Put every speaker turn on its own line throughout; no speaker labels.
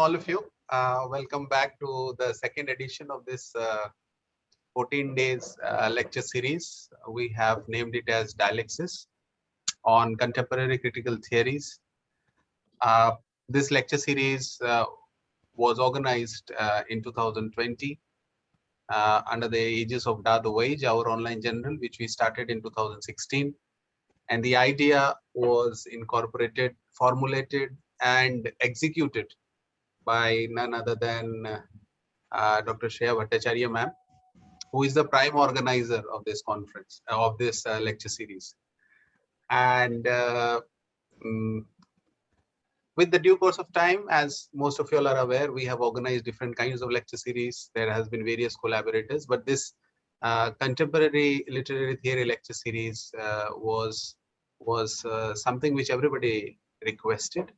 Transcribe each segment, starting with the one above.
all of you. Welcome back to the second edition of this 14 days lecture series. We have named it as Dialecsis on Contemporary Critical Theories. This lecture series was organized in 2020 under the aegis of DAATH, VOYAGE, our online journal, which we started in 2016. And the idea was incorporated, formulated, and executed by none other than Dr. Shreya Bhattacharya ma'am, who is the prime organizer of this conference, of this lecture series. And with the due course of time, as most of you all are aware, we have organized different kinds of lecture series. There has been various collaborators, but this contemporary literary theory lecture series was something which everybody requested.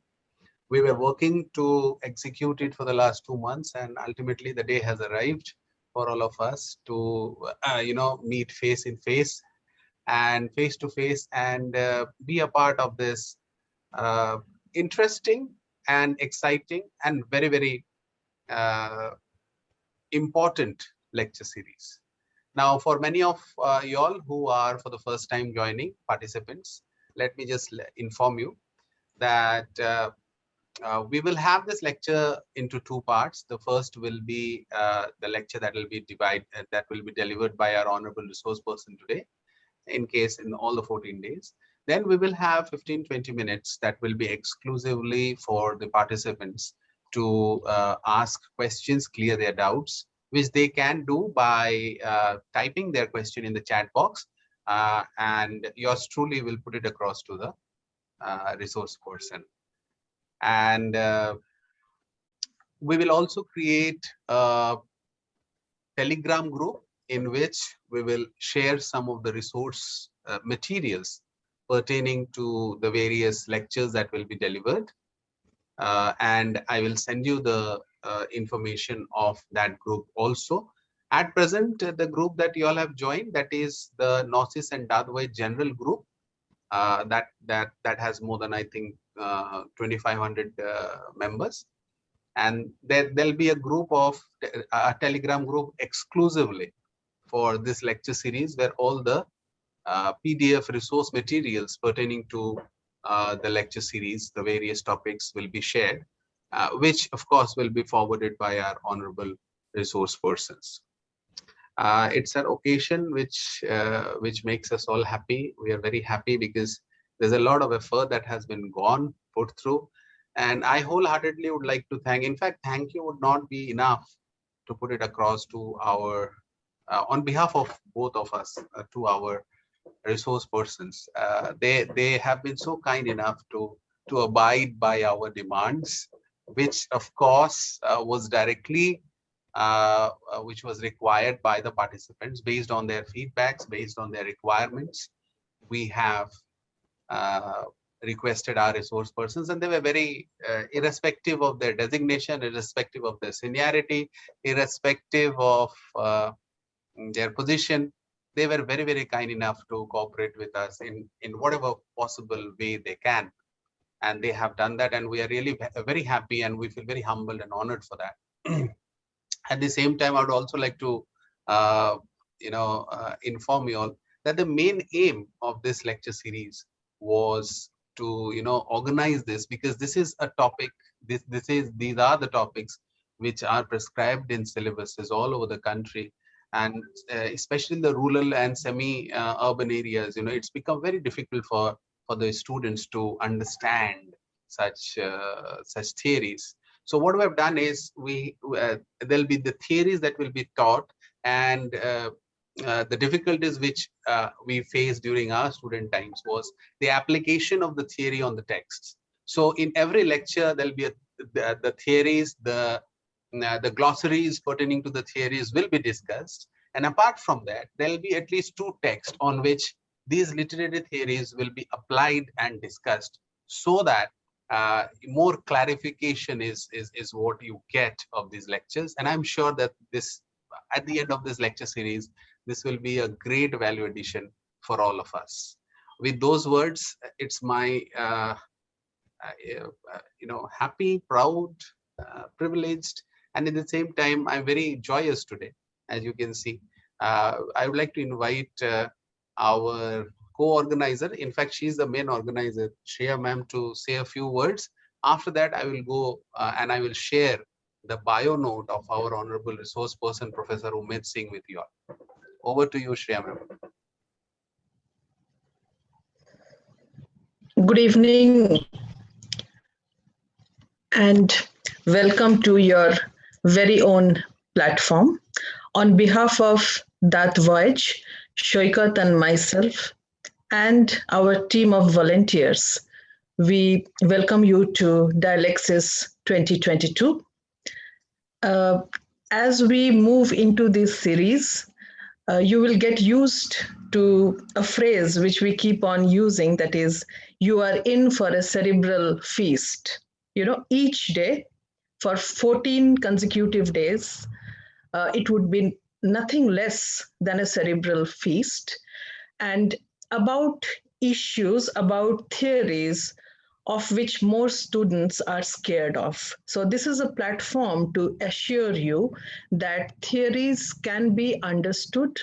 We were working to execute it for the last 2 months, and ultimately the day has arrived for all of us to, meet face in face and face to face and be a part of this interesting and exciting and very, very important lecture series. Now, for many of y'all who are for the first time joining participants, let me just inform you that we will have this lecture into 2 parts. The first will be the lecture that will be delivered by our honorable resource person today, in case in all the 14 days. Then we will have 15-20 minutes that will be exclusively for the participants to ask questions, clear their doubts, which they can do by typing their question in the chat box, and yours truly will put it across to the resource person. And we will also create a Telegram group in which we will share some of the resource materials pertaining to the various lectures that will be delivered. And I will send you the information of that group also. At present, the group that you all have joined, that is the Gnosis and DAATH general group, that has more than, I think, 2,500 members, and there'll be a group of a Telegram group exclusively for this lecture series, where all the PDF resource materials pertaining to the lecture series, the various topics, will be shared, which of course will be forwarded by our honorable resource persons. It's an occasion which makes us all happy. We are very happy because there's a lot of effort that has been put through, and I wholeheartedly would like to thank. In fact, thank you would not be enough to put it across to our, on behalf of both of us, to our resource persons. They have been so kind enough to abide by our demands, which of course was directly which was required by the participants based on their feedbacks, based on their requirements. We have requested our resource persons, and they were very irrespective of their designation, irrespective of their seniority, irrespective of their position. They were very, very kind enough to cooperate with us in whatever possible way they can, and they have done that, and we are really very happy, and we feel very humbled and honored for that. At the same time, I would also like to inform you all that the main aim of this lecture series was to organize this, because this is a topic, these are the topics which are prescribed in syllabuses all over the country, and especially in the rural and semi-urban areas. It's become very difficult for the students to understand such theories. So what we have done is there'll be the theories that will be taught, and the difficulties which we faced during our student times was the application of the theory on the texts. So in every lecture, there'll be the theories, the glossaries pertaining to the theories will be discussed. And apart from that, there'll be at least 2 texts on which these literary theories will be applied and discussed, so that more clarification is what you get of these lectures. And I'm sure that at the end of this lecture series, this will be a great value addition for all of us. With those words, it's my happy, proud privileged, and at the same time, I'm very joyous today. As you can see, I would like to invite our co-organizer. In fact, she's the main organizer, Shreya ma'am, to say a few words. After that, I will go and I will share the bio note of our honorable resource person, Professor Umed Singh, with you all. Over to you, Shreya ma'am.
Good evening and welcome to your very own platform. On behalf of DAATH Voyage, Shoikat and myself, and our team of volunteers, we welcome you to Dialexis 2022. As we move into this series, you will get used to a phrase which we keep on using, that is, you are in for a cerebral feast. You know, each day for 14 consecutive days, it would be nothing less than a cerebral feast. And about issues, about theories of which most students are scared of. So, this is a platform to assure you that theories can be understood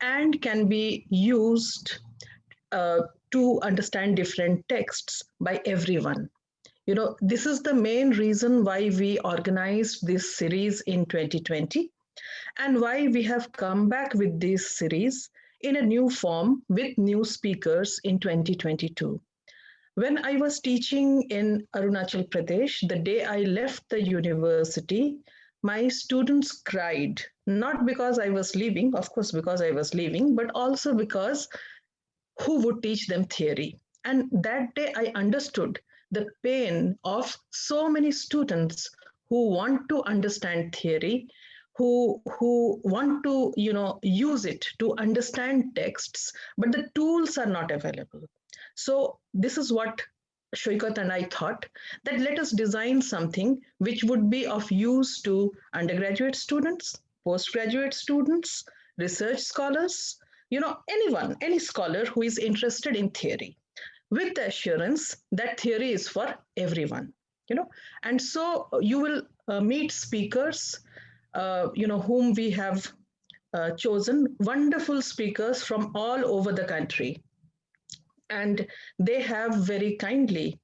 and can be used uh, to understand different texts by everyone. You know, this is the main reason why we organized this series in 2020 and why we have come back with this series in a new form with new speakers in 2022. When I was teaching in Arunachal Pradesh, the day I left the university, my students cried, not because I was leaving, of course, because I was leaving, but also because who would teach them theory? And that day I understood the pain of so many students who want to understand theory, who want to, use it to understand texts, but the tools are not available. So this is what Shoikat and I thought, that let us design something which would be of use to undergraduate students, postgraduate students, research scholars, anyone, any scholar who is interested in theory, with the assurance that theory is for everyone. And so you will meet speakers, whom we have chosen, wonderful speakers from all over the country, and they have very kindly,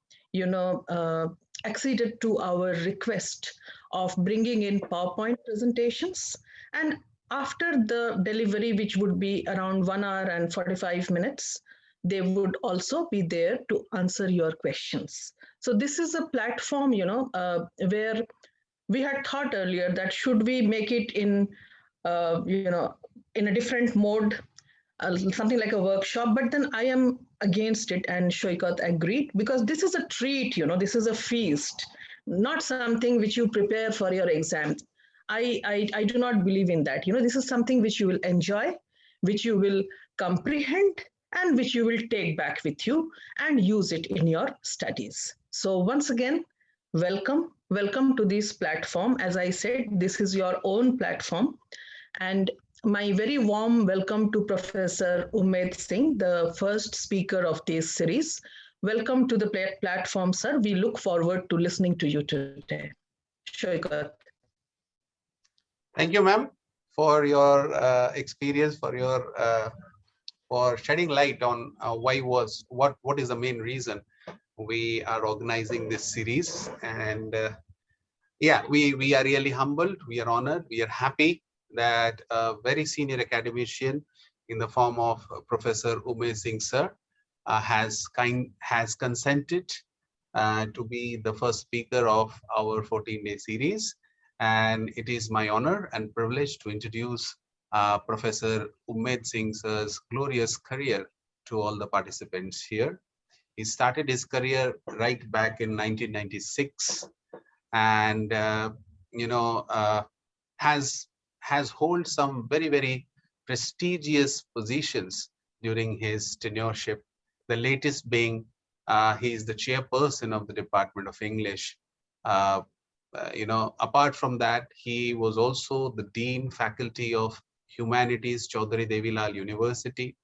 acceded to our request of bringing in PowerPoint presentations. And after the delivery, which would be around 1 hour and 45 minutes, they would also be there to answer your questions. So this is a platform, where we had thought earlier that should we make it in a different mode, something like a workshop, but then I am against it, and Shoikat agreed, because this is a treat, this is a feast, not something which you prepare for your exams. I do not believe in that. This is something which you will enjoy, which you will comprehend, and which you will take back with you and use it in your studies. So once again, welcome to this platform. As I said, this is your own platform. And my very warm welcome to Professor Umed Singh, the first speaker of this series. Welcome to the platform, sir. We look forward to listening to you today. Shoikat.
Thank you, ma'am, for your experience, for shedding light on what is the main reason we are organizing this series. And yeah, we are really humbled, we are honored, we are happy that a very senior academician in the form of Professor Umed Singh sir has consented to be the first speaker of our 14-day series. And it is my honor and privilege to introduce Professor Umed Singh sir's glorious career to all the participants here. He started his career right back in 1996, and has held some very prestigious positions during his tenureship. The latest being he is the chairperson of the Department of English. Apart from that, he was also the Dean Faculty of Humanities, Chaudhary Devilal University.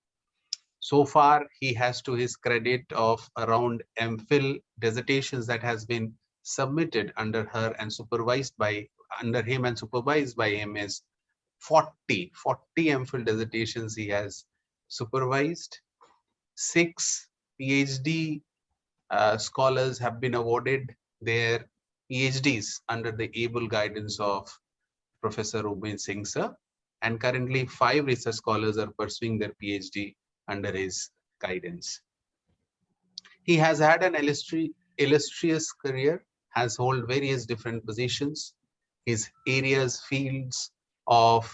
So far, he has to his credit of around MPhil dissertations that has been submitted under her and supervised by under him and supervised by him is 40 MPhil dissertations he has supervised. 6 PhD scholars have been awarded their PhDs under the able guidance of Professor Umed Singh sir, and currently 5 research scholars are pursuing their PhD under his guidance. He has had an illustrious career, has held various different positions. His areas, fields of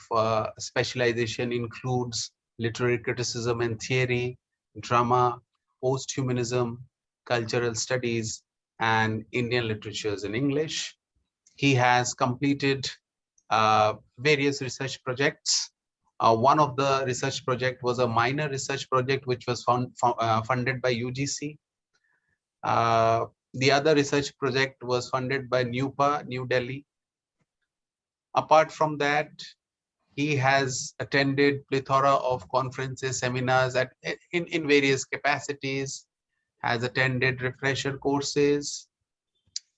specialization includes literary criticism and theory, drama, post-humanism, cultural studies, and Indian literatures in English. He has completed various research projects. One of the research project was a minor research project which was funded by UGC. The other research project was funded by NUPA, New Delhi. Apart from that, he has attended plethora of conferences, seminars in various capacities, has attended refresher courses.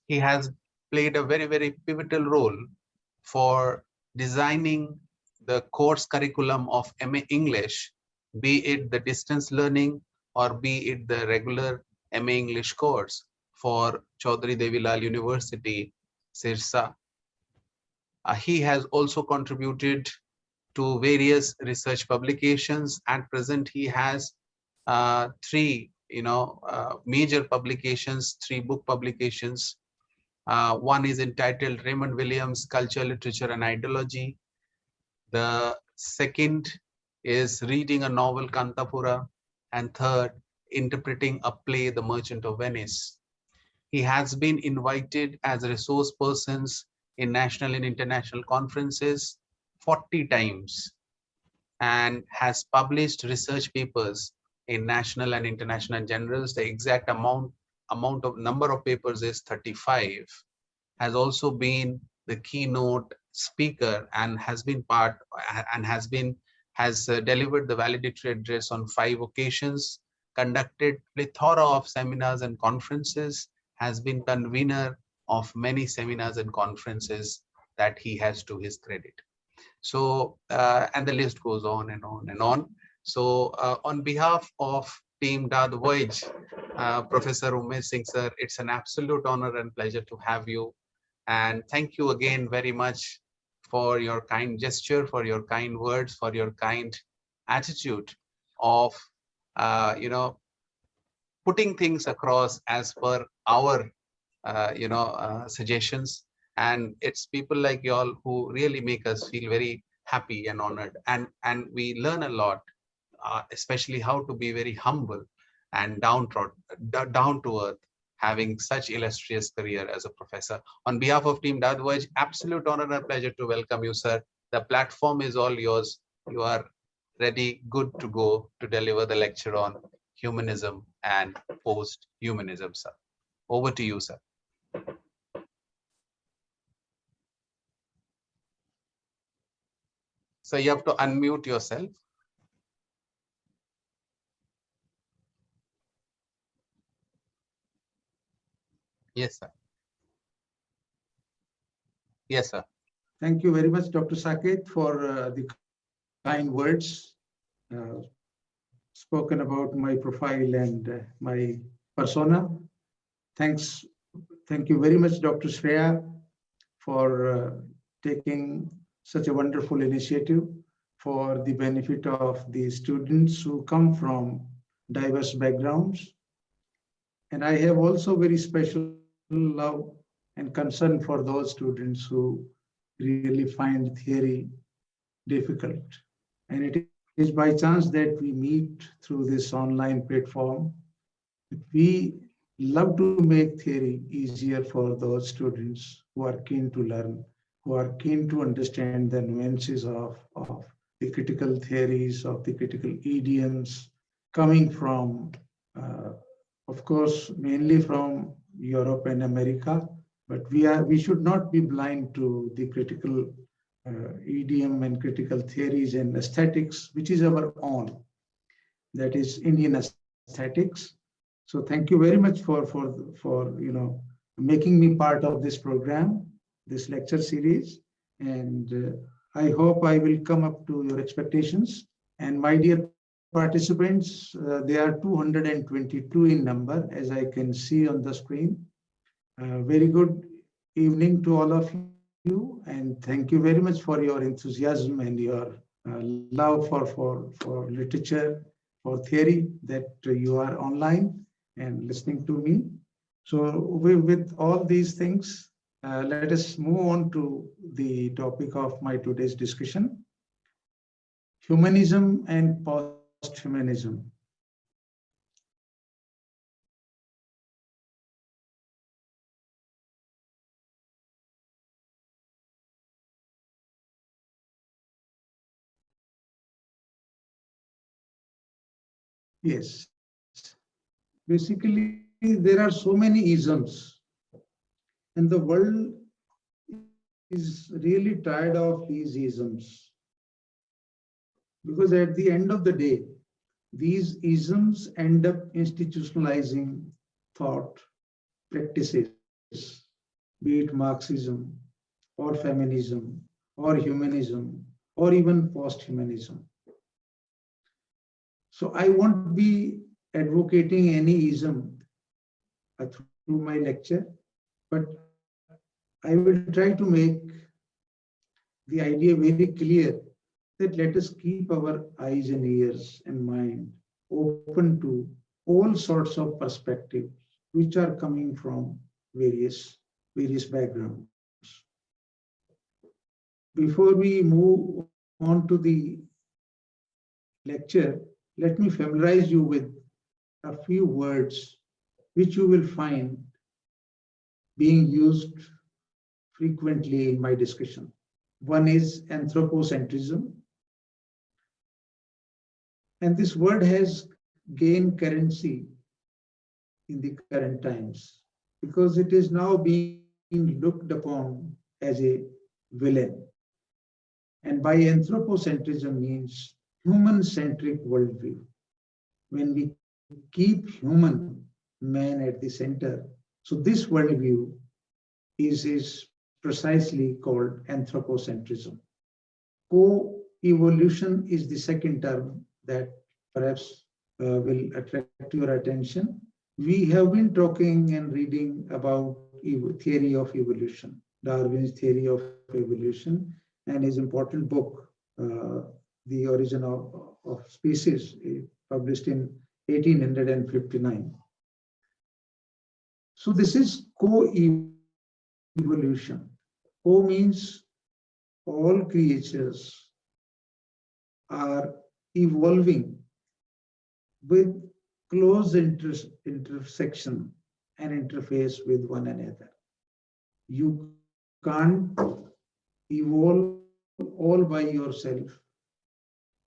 He has played a very, very pivotal role for designing the course curriculum of MA English, be it the distance learning or be it the regular MA English course for Chaudhary Devilal University, Sirsa. He has also contributed to various research publications. At present, he has 3 major publications, 3 book publications. One is entitled Raymond Williams, Culture, Literature and Ideology. The second is Reading a Novel, Kantapura. And third, Interpreting a Play, The Merchant of Venice. He has been invited as resource persons in national and international conferences 40 times and has published research papers in national and international journals. The exact amount of number of papers is 35. Has also been the keynote speaker and has been delivered the valedictory address on 5 occasions, conducted plethora of seminars and conferences, has been convener of many seminars and conferences that he has to his credit. So, and the list goes on and on and on. So, on behalf of Team DAATH VOYAGE, Professor Umed Singh sir, it's an absolute honor and pleasure to have you. And thank you again very much for your kind gesture, for your kind words, for your kind attitude of, putting things across as per our, suggestions. And it's people like y'all who really make us feel very happy and honored. And we learn a lot, especially how to be very humble and down to earth, having such illustrious career as a professor. On behalf of Team DAATH VOYAGE, absolute honor and pleasure to welcome you, sir. The platform is all yours. You are ready, good to go to deliver the lecture on humanism and post-humanism, sir. Over to you, sir. So you have to unmute yourself. Yes, sir. Yes, sir.
Thank you very much, Dr. Saket, for the kind words spoken about my profile and my persona. Thank you very much, Dr. Shreya, for taking such a wonderful initiative for the benefit of the students who come from diverse backgrounds. And I have also very special love and concern for those students who really find theory difficult. And it is by chance that we meet through this online platform. We love to make theory easier for those students who are keen to learn, who are keen to understand the nuances of the critical theories, of the critical idioms coming from, of course, mainly from Europe and America. But we should not be blind to the critical idiom and critical theories and aesthetics, which is our own, that is Indian aesthetics. So thank you very much for making me part of this program, this lecture series. And I hope I will come up to your expectations. And my dear participants, they are 222 in number, as I can see on the screen. Very good evening to all of you, and thank you very much for your enthusiasm and your love for literature, for theory, that you are online and listening to me. So with all these things, let us move on to the topic of my today's discussion: humanism and post-humanism. Yes, basically there are so many isms, and the world is really tired of these isms, because at the end of the day, these isms end up institutionalizing thought, practices, be it Marxism or feminism or humanism or even post-humanism. So I won't be advocating any ism through my lecture, but I will try to make the idea very clear that let us keep our eyes and ears and mind open to all sorts of perspectives which are coming from various backgrounds. Before we move on to the lecture, let me familiarize you with a few words which you will find being used frequently in my discussion. One is anthropocentrism, and this word has gained currency in the current times because it is now being looked upon as a villain. And by anthropocentrism means human-centric worldview. When we keep human, man at the center, so this worldview is precisely called anthropocentrism. Co-evolution is the second term that perhaps will attract your attention. We have been talking and reading about theory of evolution, Darwin's theory of evolution, and his important book, The Origin of Species, published in 1859. So this is co-evolution. Co means all creatures are evolving with close intersection and interface with one another. You can't evolve all by yourself,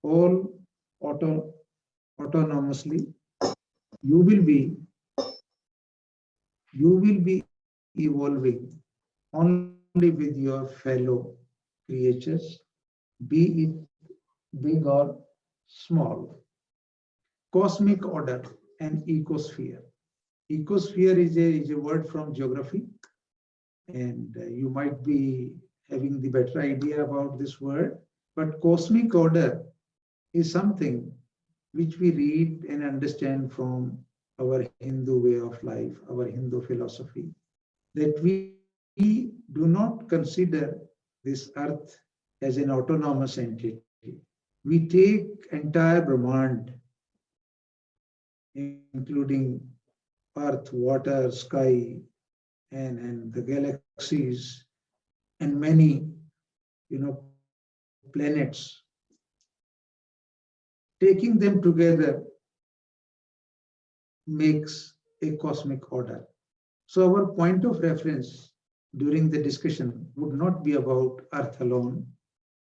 all autonomously. You will be evolving only with your fellow creatures, be it big or small. Cosmic order and ecosphere. Ecosphere is a word from geography, and you might be having the better idea about this word. But cosmic order is something which we read and understand from our Hindu way of life, our Hindu philosophy, that we do not consider this earth as an autonomous entity. We take entire Brahmand, including earth, water, sky, and the galaxies, and many, planets, taking them together makes a cosmic order. So our point of reference during the discussion would not be about Earth alone,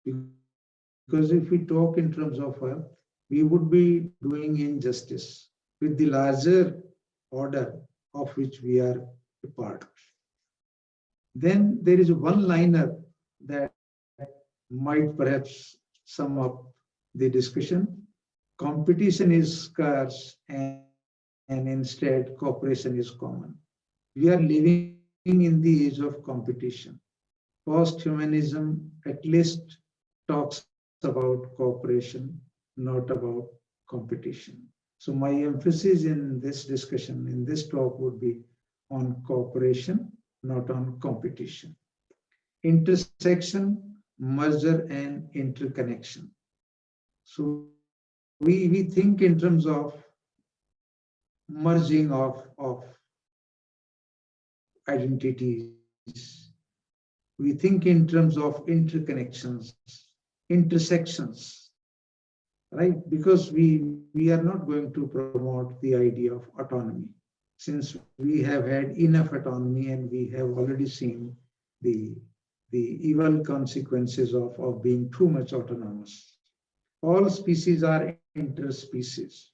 because if we talk in terms of Earth, we would be doing injustice with the larger order of which we are a part. Then there is a one-liner that might perhaps sum up the discussion. Competition is scarce and instead cooperation is common. We are living in the age of competition. Post-humanism at least talks about cooperation, not about competition. So my emphasis in this discussion, in this talk, would be on cooperation, not on competition. Intersection, merger, and interconnection. So we think in terms of merging of identities. We think in terms of interconnections, intersections, right? Because we are not going to promote the idea of autonomy, since we have had enough autonomy and we have already seen the evil consequences of being too much autonomous. All species are interspecies.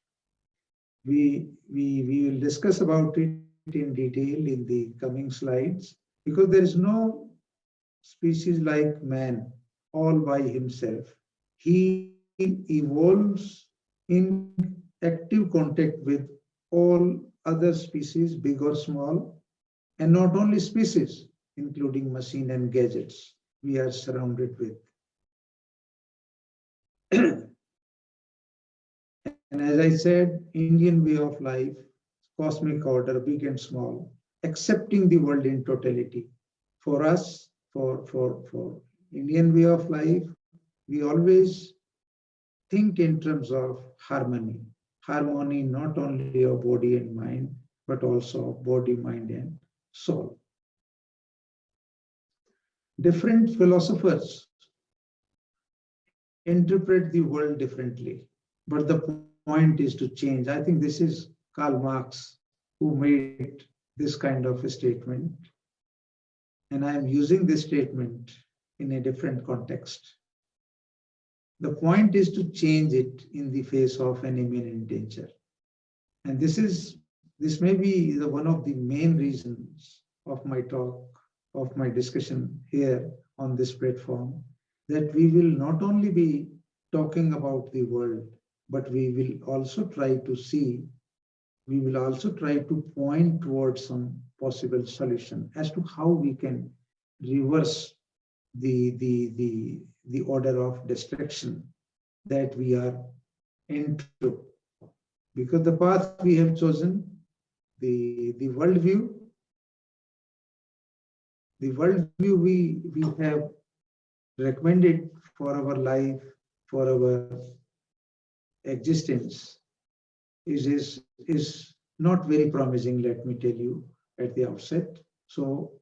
We will discuss about it in detail in the coming slides, because there is no species like man all by himself. He evolves in active contact with all other species, big or small, and not only species, including machine and gadgets we are surrounded with. And as I said, Indian way of life, cosmic order, big and small, accepting the world in totality. For us, for Indian way of life, we always think in terms of harmony. Harmony not only of body and mind, but also of body, mind, and soul. Different philosophers interpret the world differently, but the point is to change. I think this is Karl Marx who made this kind of a statement, and I am using this statement in a different context. The point is to change it in the face of an imminent danger. And this may be one of the main reasons of my talk, of my discussion here on this platform, that we will not only be talking about the world, but we will also try to see, we will also try to point towards some possible solution as to how we can reverse the order of destruction that we are into. Because the path we have chosen, the worldview we have recommended for our life, for our existence, is not very promising, let me tell you at the outset. So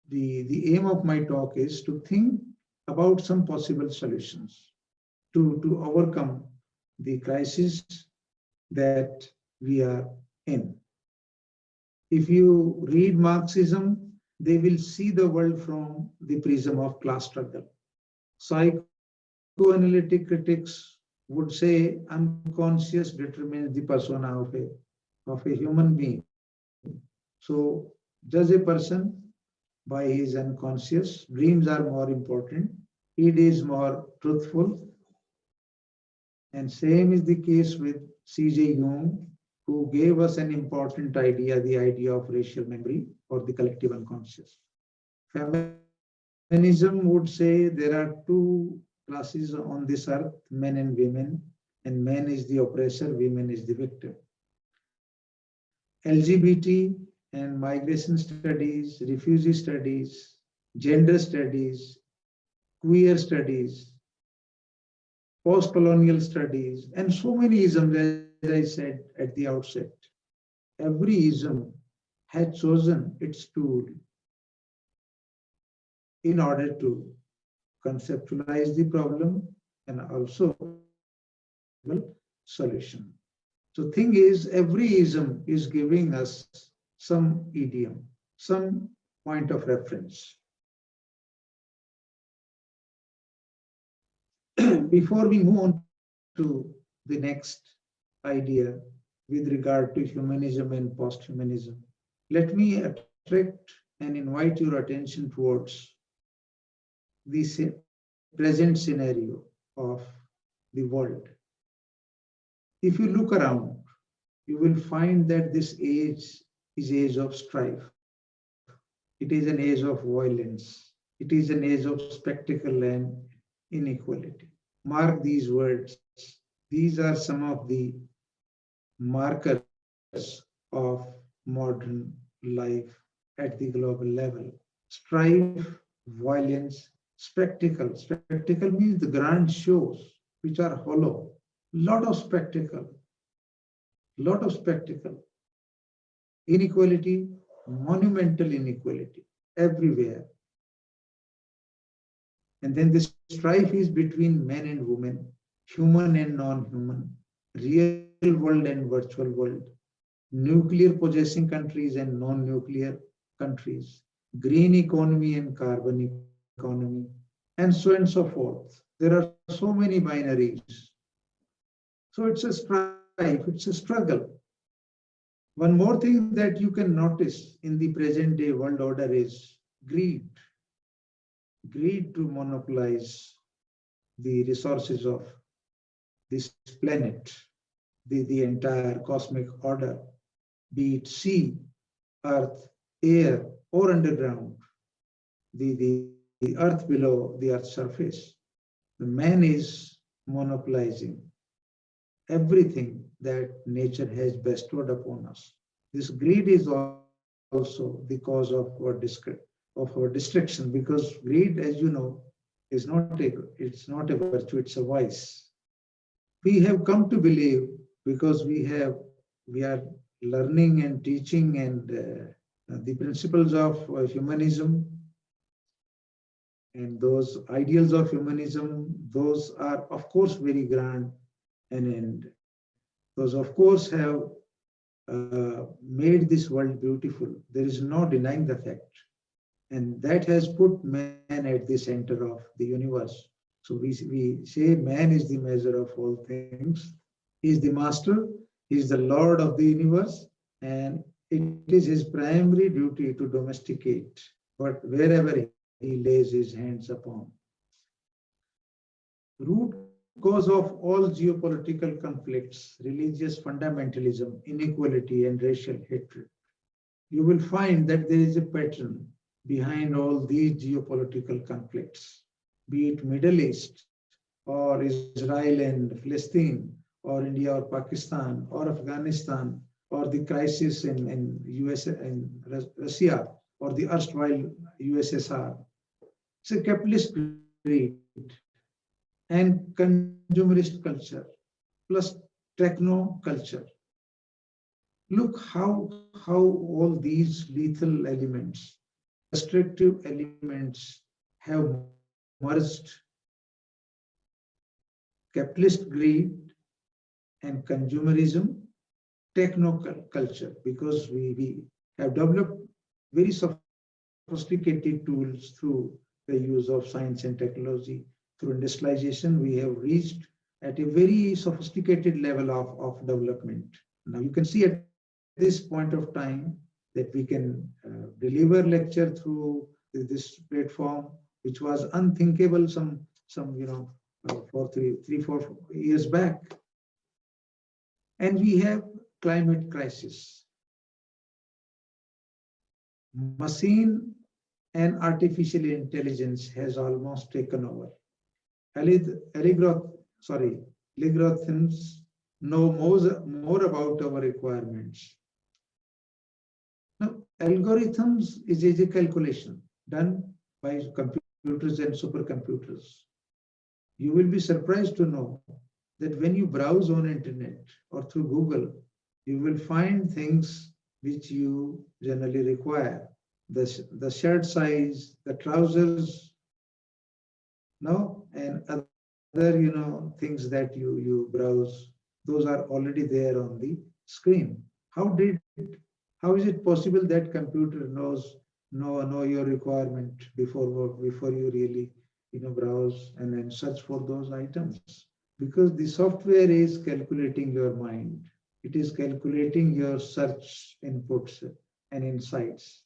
the aim of my talk is to think about some possible solutions to overcome the crisis that we are in. If you read Marxism, they will see the world from the prism of class struggle. Psychoanalytic critics would say unconscious determines the persona of a human being. So judge a person by his unconscious. Dreams are more important. It is more truthful. And same is the case with C.J. Jung, who gave us an important idea, the idea of racial memory or the collective unconscious. Feminism would say there are two classes on this earth, men and women, and man is the oppressor, women is the victim. LGBT and migration studies, refugee studies, gender studies, queer studies, post-colonial studies, and so many isms, as I said at the outset. Every ism had chosen its tool in order to conceptualize the problem and also solution. So thing is, every ism is giving us some idiom, some point of reference. Before we move on to the next idea with regard to humanism and post-humanism, let me attract and invite your attention towards this present scenario of the world. If you look around, you will find that this age is age of strife. It is an age of violence. It is an age of spectacle and inequality. Mark these words. These are some of the markers of modern life at the global level. Strife, violence, spectacle. Spectacle means the grand shows which are hollow. Lot of spectacle. Lot of spectacle. Inequality, monumental inequality everywhere. And then the strife is between men and women, human and non-human, real world and virtual world, nuclear possessing countries and non-nuclear countries, green economy and carbon economy, and so on and so forth. There are so many binaries. So it's a strife, it's a struggle. One more thing that you can notice in the present day world order is greed. Greed to monopolize the resources of this planet, the entire cosmic order, be it sea, earth, air, or underground, the earth below the earth's surface. The man is monopolizing everything that nature has bestowed upon us. This greed is also the cause of our destruction, because greed, as you know, it's not a virtue, it's a vice. We have come to believe, because we are learning and teaching and the principles of humanism, and those ideals of humanism, those are of course very grand, and those of course have made this world beautiful. There is no denying the fact, and that has put man at the center of the universe. So we say man is the measure of all things. He is the master, he is the lord of the universe, and it is his primary duty to domesticate but wherever he lays his hands upon. Root cause of all geopolitical conflicts, religious fundamentalism, inequality, and racial hatred. You will find that there is a pattern behind all these geopolitical conflicts, be it Middle East or Israel and Palestine or India or Pakistan or Afghanistan or the crisis in USA and Russia or the erstwhile USSR. It's a capitalist greed and consumerist culture plus techno culture. Look how all these lethal elements, destructive elements have merged. Capitalist greed and consumerism, techno culture, because we have developed very sophisticated tools through the use of science and technology. Through industrialization, we have reached at a very sophisticated level of development. Now you can see at this point of time that we can deliver lecture through this platform, which was unthinkable some 4 years back. And we have climate crisis. Machine and artificial intelligence has almost taken over. Algorithms know more about our requirements. Now, algorithms is a calculation done by computers and supercomputers. You will be surprised to know that when you browse on internet or through Google, you will find things which you generally require. The shirt size, the trousers, and other things that you browse, those are already there on the screen. How is it possible that computer know your requirement before you really browse and then search for those items? Because the software is calculating your mind. It is calculating your search inputs and insights.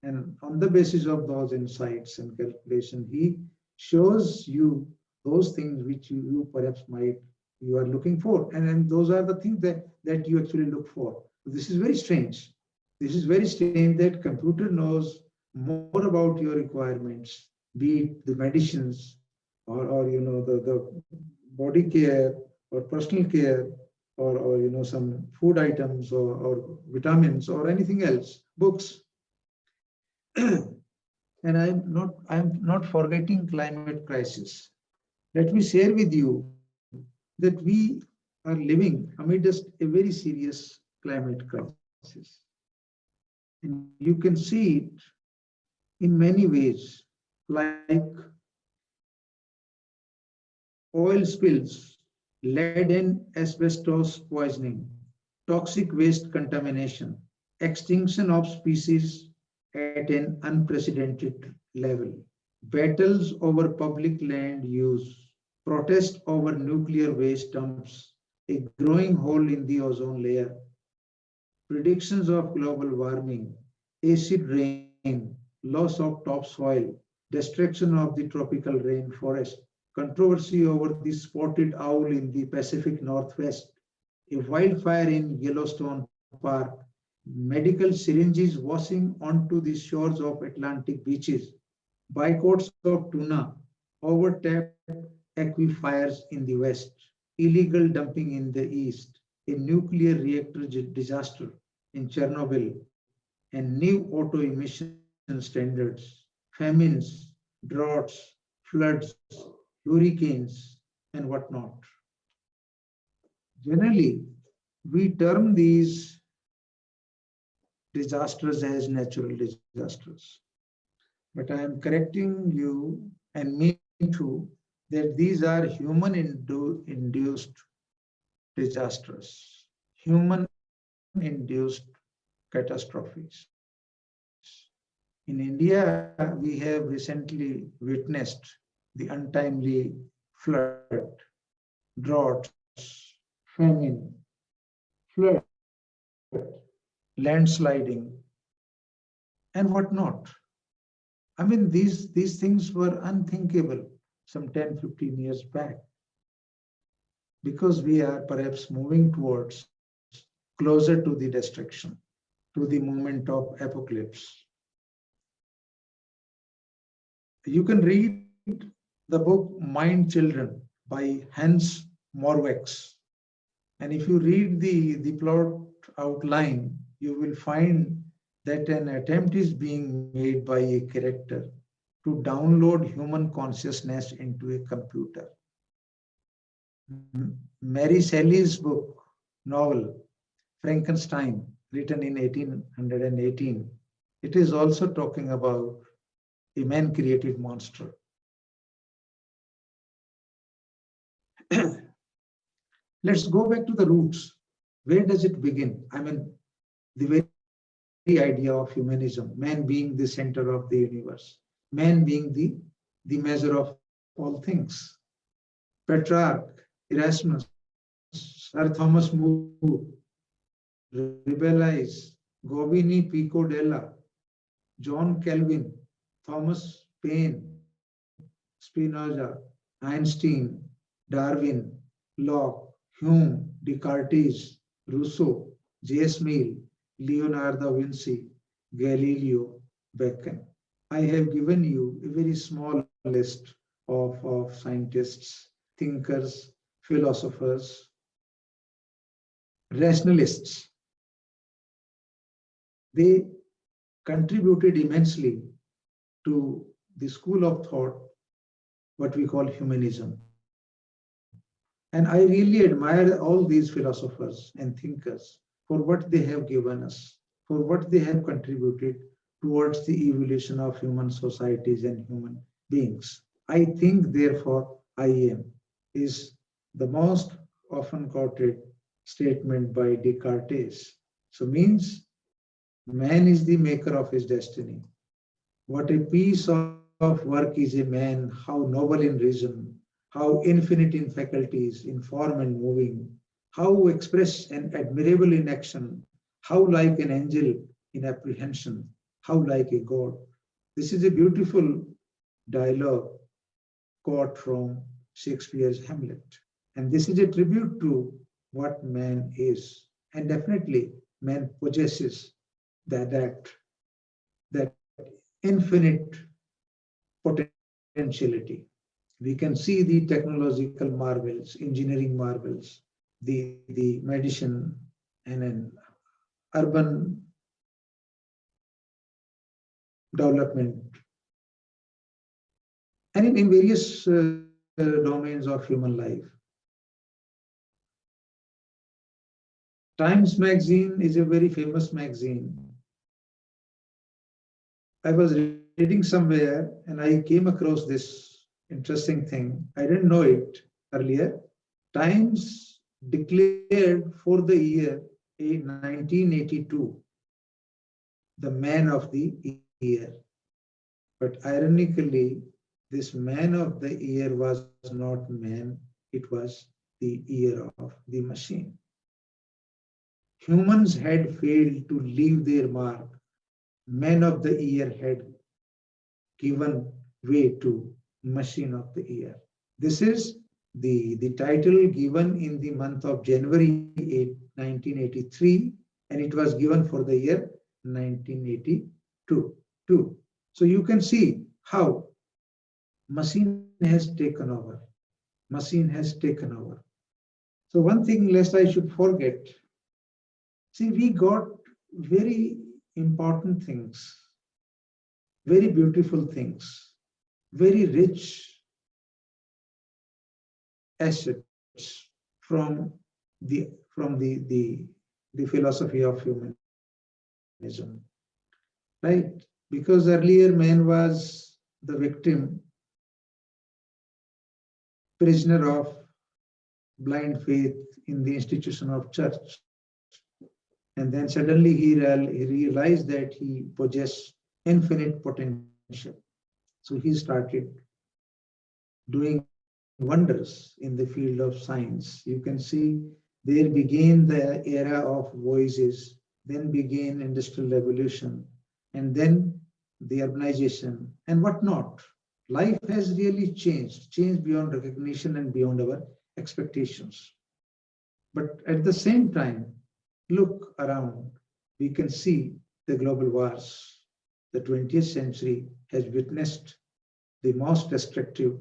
And on the basis of those insights and calculation, he shows you those things which you perhaps you are looking for. And then those are the things that you actually look for. This is very strange. This is very strange that computer knows more about your requirements, be it the medicines or the body care or personal care or some food items or vitamins or anything else, books. And I'm not forgetting climate crisis. Let me share with you that we are living amidst a very serious climate crisis. And you can see it in many ways, like oil spills, lead and asbestos poisoning, toxic waste contamination, extinction of species at an unprecedented level, battles over public land use, protest over nuclear waste dumps, a growing hole in the ozone layer, predictions of global warming, acid rain, loss of topsoil, destruction of the tropical rainforest, controversy over the spotted owl in the Pacific Northwest, a wildfire in Yellowstone Park, medical syringes washing onto the shores of Atlantic beaches, boycotts of tuna, overtapped aquifers in the West, illegal dumping in the East, a nuclear reactor disaster in Chernobyl, and new auto emission standards, famines, droughts, floods, hurricanes, and whatnot. Generally, we term these disasters as natural disasters. But I am correcting you and me too that these are human induced disasters, human induced catastrophes. In India, we have recently witnessed the untimely flood, droughts, famine, flood, landsliding, and whatnot. I mean, these things were unthinkable some 10, 15 years back because we are perhaps moving towards closer to the destruction, to the moment of apocalypse. You can read the book Mind Children by Hans Morweks. And if you read the plot outline, you will find that an attempt is being made by a character to download human consciousness into a computer. Mary Shelley's book, novel, Frankenstein, written in 1818, it is also talking about a man-created monster. Let's go back to the roots. Where does it begin? I mean, the very idea of humanism, man being the center of the universe, man being the measure of all things. Petrarch, Erasmus, Sir Thomas More, Rabelais, Govini Pico della, John Calvin, Thomas Paine, Spinoza, Einstein, Darwin, Locke, Hume, Descartes, Rousseau, J.S. Mill, Leonardo da Vinci, Galileo, Bacon. I have given you a very small list of scientists, thinkers, philosophers, rationalists. They contributed immensely to the school of thought, what we call humanism. And I really admire all these philosophers and thinkers for what they have given us, for what they have contributed towards the evolution of human societies and human beings. I think, therefore, I am is the most often quoted statement by Descartes. So means man is the maker of his destiny. What a piece of work is a man, how noble in reason, how infinite in faculties, in form and moving, how express and admirable in action, how like an angel in apprehension, how like a god. This is a beautiful dialogue quote from Shakespeare's Hamlet. And this is a tribute to what man is. And definitely man possesses that infinite potentiality. We can see the technological marvels, engineering marvels, the medicine, and an urban development, and in various domains of human life. Times magazine is a very famous magazine. I was reading somewhere and I came across this interesting thing. I didn't know it earlier. Times declared for the year 1982 the man of the year. But ironically, this man of the year was not man, it was the year of the machine. Humans had failed to leave their mark. Man of the year had given way to machine of the year. This is the title given in the month of January 8, 1983, and it was given for the year 1982. So you can see how machine has taken over. Machine has taken over. So one thing lest I should forget, see, we got very important things, very beautiful things, very rich assets from the philosophy of humanism, right? Because earlier man was the victim, prisoner of blind faith in the institution of church. And then suddenly he realized that he possessed infinite potential. So he started doing wonders in the field of science. You can see there began the era of voyages, then began industrial revolution, and then the urbanization and whatnot. Life has really changed beyond recognition and beyond our expectations. But at the same time, look around, we can see the global wars. The 20th century has witnessed the most destructive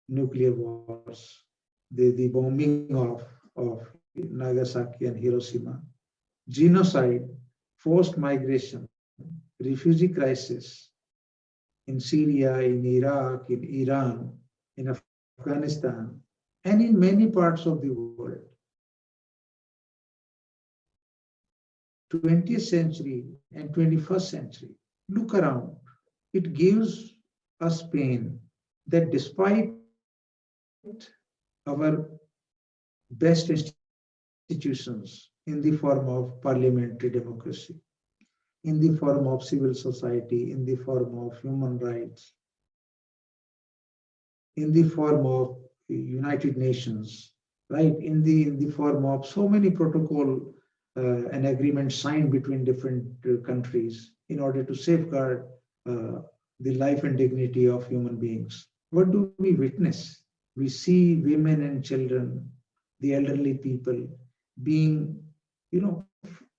nuclear wars, the bombing of Nagasaki and Hiroshima, genocide, forced migration, refugee crisis in Syria, in Iraq, in Iran, in Afghanistan, and in many parts of the world. 20th century and 21st century, look around. It gives us pain that despite our best institutions in the form of parliamentary democracy, in the form of civil society, in the form of human rights, in the form of United Nations, right? In the form of so many protocol and agreements signed between different countries in order to safeguard the life and dignity of human beings. What do we witness? We see women and children, the elderly people being,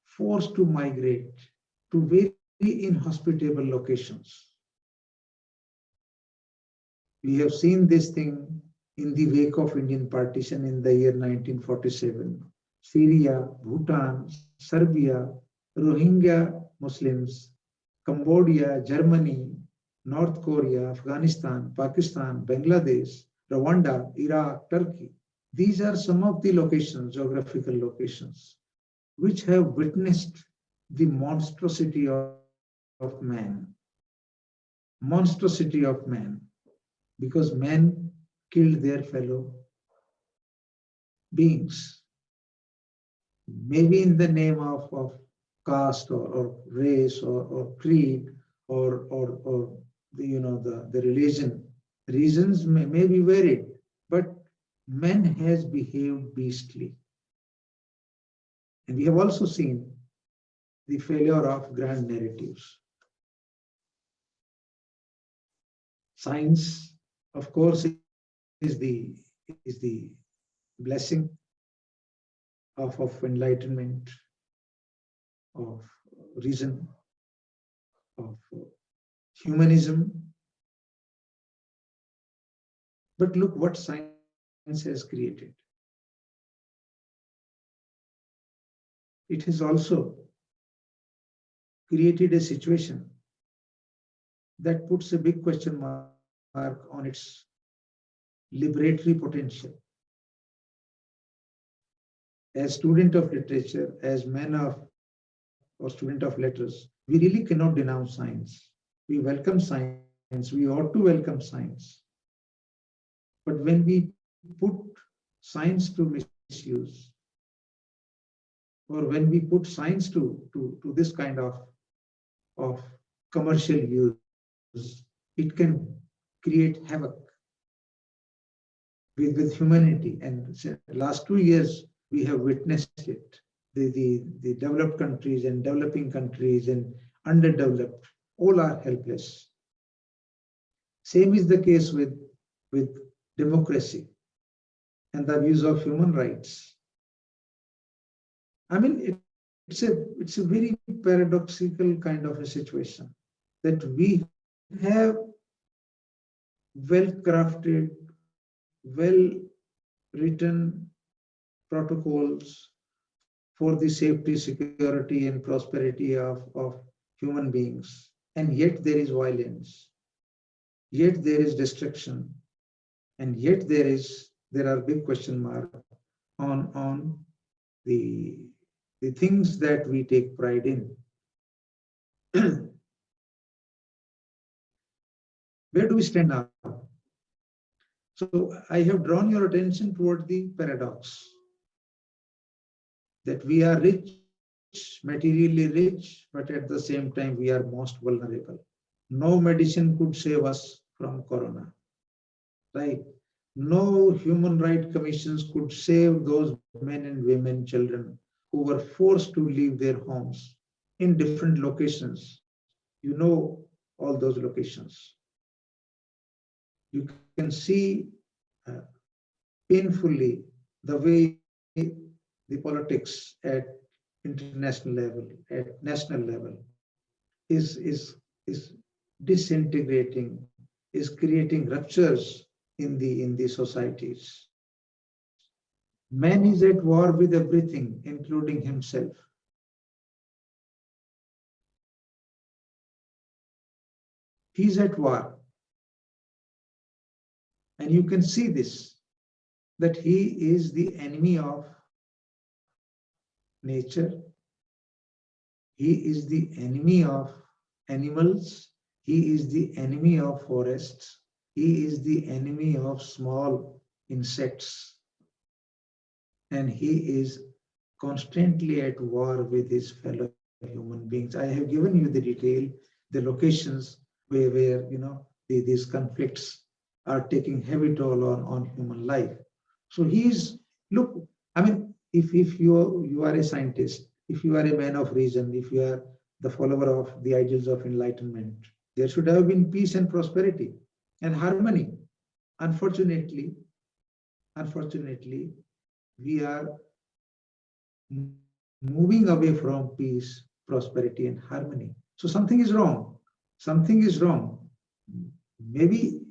forced to migrate to very inhospitable locations. We have seen this thing in the wake of Indian partition in the year 1947. Syria, Bhutan, Serbia, Rohingya Muslims, Cambodia, Germany, North Korea, Afghanistan, Pakistan, Bangladesh, Rwanda, Iraq, Turkey. These are some of the locations, geographical locations, which have witnessed the monstrosity of man. Monstrosity of man, because men killed their fellow beings, maybe in the name of caste or race or creed or the religion. Reasons may be varied, but man has behaved beastly. And we have also seen the failure of grand narratives. Science, of course, is the blessing of enlightenment, of reason, of humanism. But look what science has created. It has also created a situation that puts a big question mark on its liberatory potential. As student of literature, as man of or student of letters, we really cannot denounce science. We welcome science. We ought to welcome science. But when we put science to misuse, or when we put science to this kind of commercial use, it can create havoc with humanity. And last 2 years, we have witnessed it. The developed countries and developing countries and underdeveloped, all are helpless. Same is the case with democracy and the views of human rights. I mean, it's a very paradoxical kind of a situation that we have well-crafted, well-written protocols for the safety, security, and prosperity of human beings, and yet there is violence, yet there is destruction, and yet there are big question marks on the things that we take pride in. Where do we stand now? So I have drawn your attention toward the paradox that we are rich, materially rich, but at the same time we are most vulnerable. No medicine could save us from corona, right? No human rights commissions could save those men and women, children who were forced to leave their homes in different locations. You know all those locations. You can see painfully the way the politics at international level, at national level, is disintegrating, is creating ruptures in the societies. Man is at war with everything, including himself. He's at war. And you can see this, that he is the enemy of nature. He is the enemy of animals. He is the enemy of forests. He is the enemy of small insects. And he is constantly at war with his fellow human beings. I have given you the detail, the locations where these conflicts are taking heavy toll on human life. So look, I mean, if you are a scientist, if you are a man of reason, if you are the follower of the ideals of enlightenment, there should have been peace and prosperity and harmony. Unfortunately, we are moving away from peace, prosperity, and harmony. So something is wrong. Something is wrong. Maybe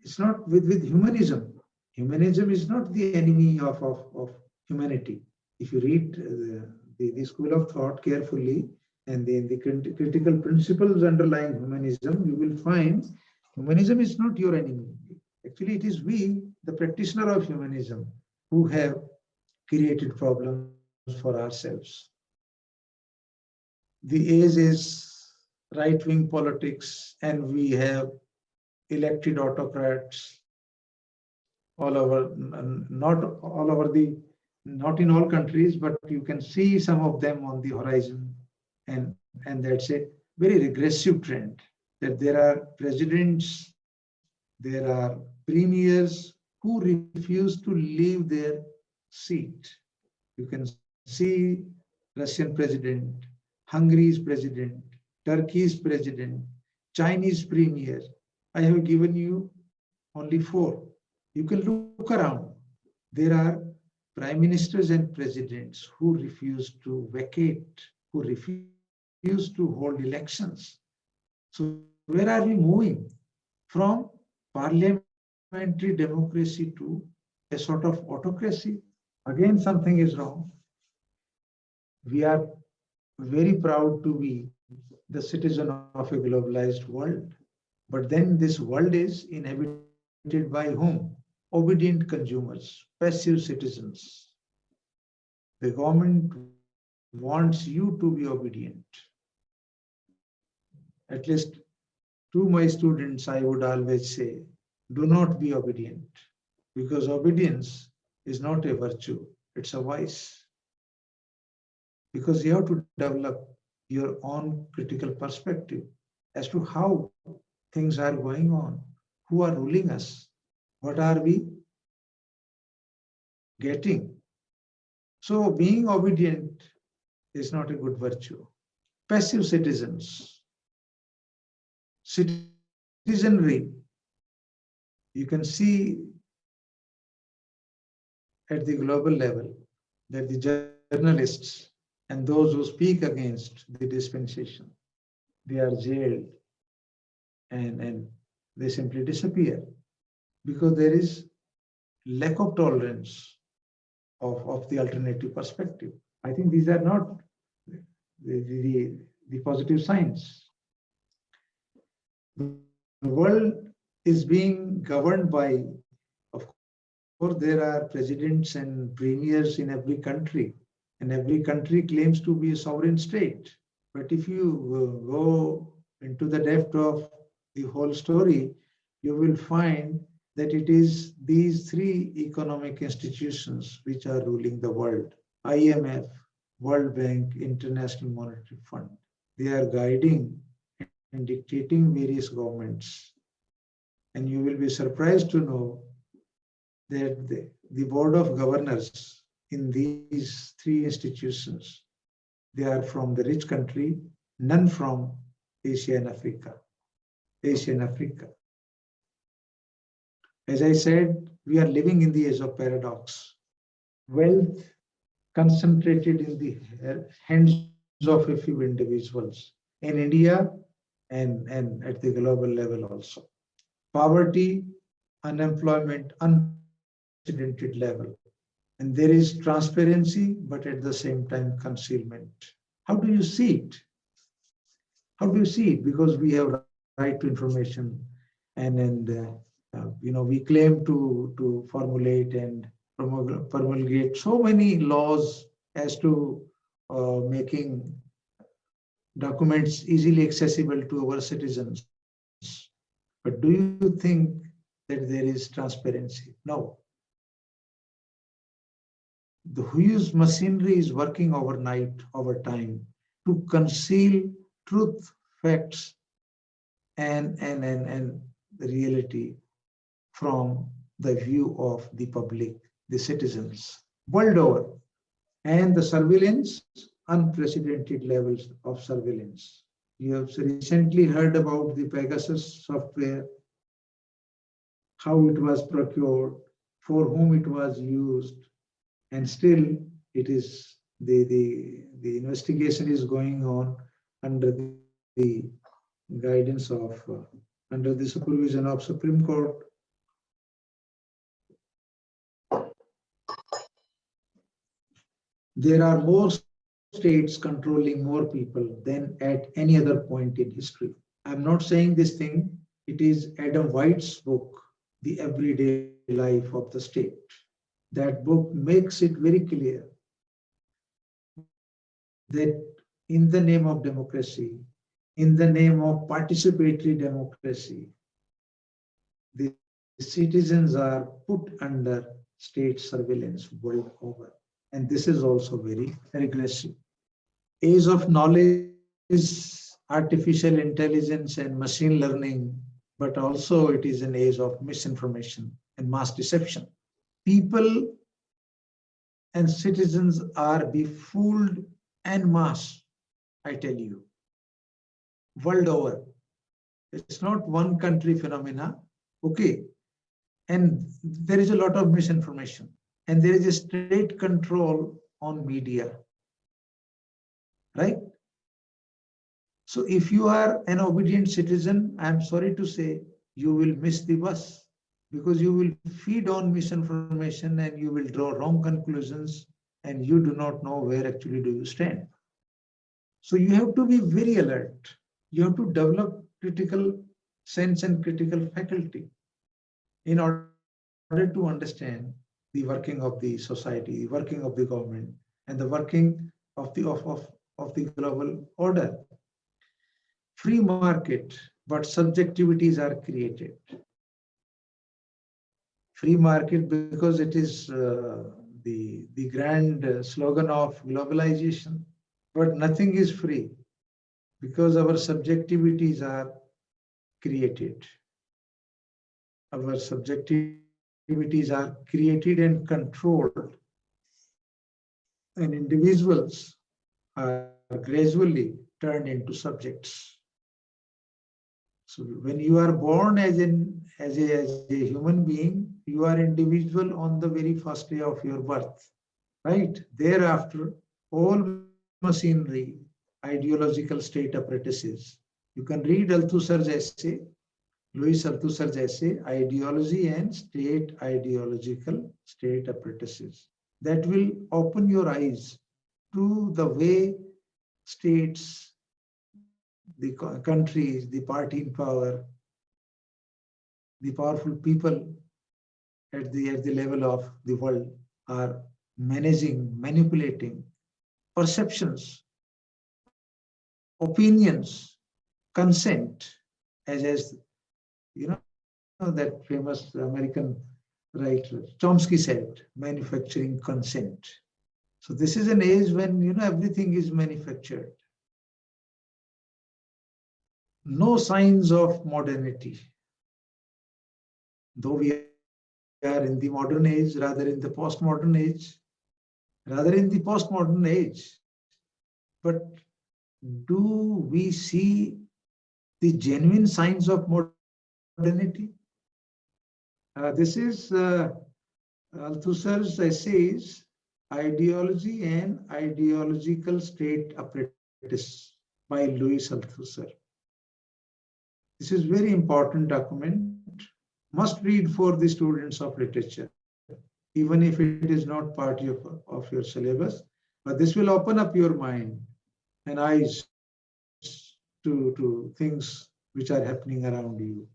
it's not with humanism. Humanism is not the enemy of humanity. If you read the school of thought carefully and the critical principles underlying humanism, you will find humanism is not your enemy. Actually, it is we, the practitioner of humanism, who have created problems for ourselves. The age is right-wing politics, and we have elected autocrats all over, not in all countries, but you can see some of them on the horizon. And that's a very regressive trend, that there are presidents, there are premiers who refuse to leave their seat. You can see Russian president, Hungary's president, Turkey's president, Chinese premier. I have given you only 4. You can look around. There are prime ministers and presidents who refuse to vacate, who refuse to hold elections. So where are we moving? From parliamentary democracy to a sort of autocracy? Again, something is wrong. We are very proud to be the citizen of a globalized world. But then this world is inhabited by whom? Obedient consumers, passive citizens. The government wants you to be obedient. At least to my students, I would always say, do not be obedient, because obedience is not a virtue, it's a vice. Because you have to develop your own critical perspective as to how things are going on, who are ruling us, what are we getting. So being obedient is not a good virtue. Passive citizens, citizenry, you can see at the global level that the journalists and those who speak against the dispensation, they are jailed and they simply disappear because there is lack of tolerance of the alternative perspective. I think these are not the positive signs. The world is being governed by, of course, there are presidents and premiers in every country, and every country claims to be a sovereign state. But if you go into the depth of the whole story, you will find that it is these three economic institutions which are ruling the world: IMF, World Bank, International Monetary Fund. They are guiding and dictating various governments. And you will be surprised to know that the board of governors in these three institutions, they are from the rich country, none from Asia and Africa. Asia and Africa. As I said, we are living in the age of paradox. Wealth concentrated in the hands of a few individuals in India and at the global level also. Poverty, unemployment, unprecedented level. And there is transparency, but at the same time concealment. How do you see it? How do you see it? Because we have right to information, and we claim to formulate and promulgate so many laws as to making documents easily accessible to our citizens. But do you think that there is transparency? No. The huge machinery is working overnight, over time, to conceal truth, facts, and the reality from the view of the public, the citizens, world over. And the surveillance, unprecedented levels of surveillance. You have recently heard about the Pegasus software, how it was procured, for whom it was used, and still it is the investigation is going on under the guidance of under the supervision of Supreme Court. There are more states controlling more people than at any other point in history. I'm not saying this thing, it is Adam White's book, The Everyday Life of the State. That book makes it very clear that in the name of democracy, in the name of participatory democracy, the citizens are put under state surveillance world over. And this is also very regressive. Age of knowledge, artificial intelligence and machine learning, but also it is an age of misinformation and mass deception. People and citizens are befooled en masse, I tell you, world over. It's not one country phenomena, okay? And there is a lot of misinformation, and there is a state control on media, right? So if you are an obedient citizen, I'm sorry to say, you will miss the bus because you will feed on misinformation and you will draw wrong conclusions and you do not know where actually do you stand. So you have to be very alert. You have to develop critical sense and critical faculty in order to understand the working of the society, the working of the government, and the working of the global order. Free market, but subjectivities are created. Free market because it is the grand slogan of globalization, but nothing is free because our subjectivities are created. Our subjectivities are created and controlled, and individuals are gradually turned into subjects. So when you are born as a human being, you are individual on the very first day of your birth, right? Thereafter, all machinery, ideological state apprentices. You can read Althusser's essay, Louis Althusser's essay, Ideology and State Ideological State Apprentices. That will open your eyes to the way states, the countries, the party in power, the powerful people at the level of the world are managing, manipulating perceptions, opinions, consent, as that famous American writer Chomsky said, manufacturing consent. So this is an age when everything is manufactured. No signs of modernity, though we are in the modern age, rather in the postmodern age, but do we see the genuine signs of modernity? This is Althusser's essays, Ideology and Ideological State Apparatus by Louis Althusser. This is very important document, must read for the students of literature, even if it is not part of your syllabus. But this will open up your mind and eyes to things which are happening around you.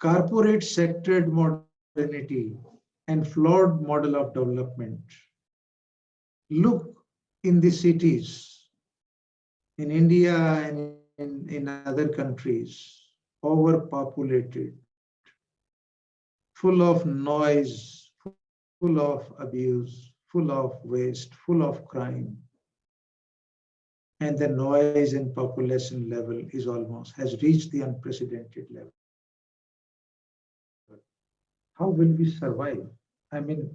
Corporate sectored modernity and flawed model of development. Look in the cities, in India and in other countries, overpopulated, full of noise, full of abuse, full of waste, full of crime. And the noise and population level has reached the unprecedented level. How will we survive? I mean,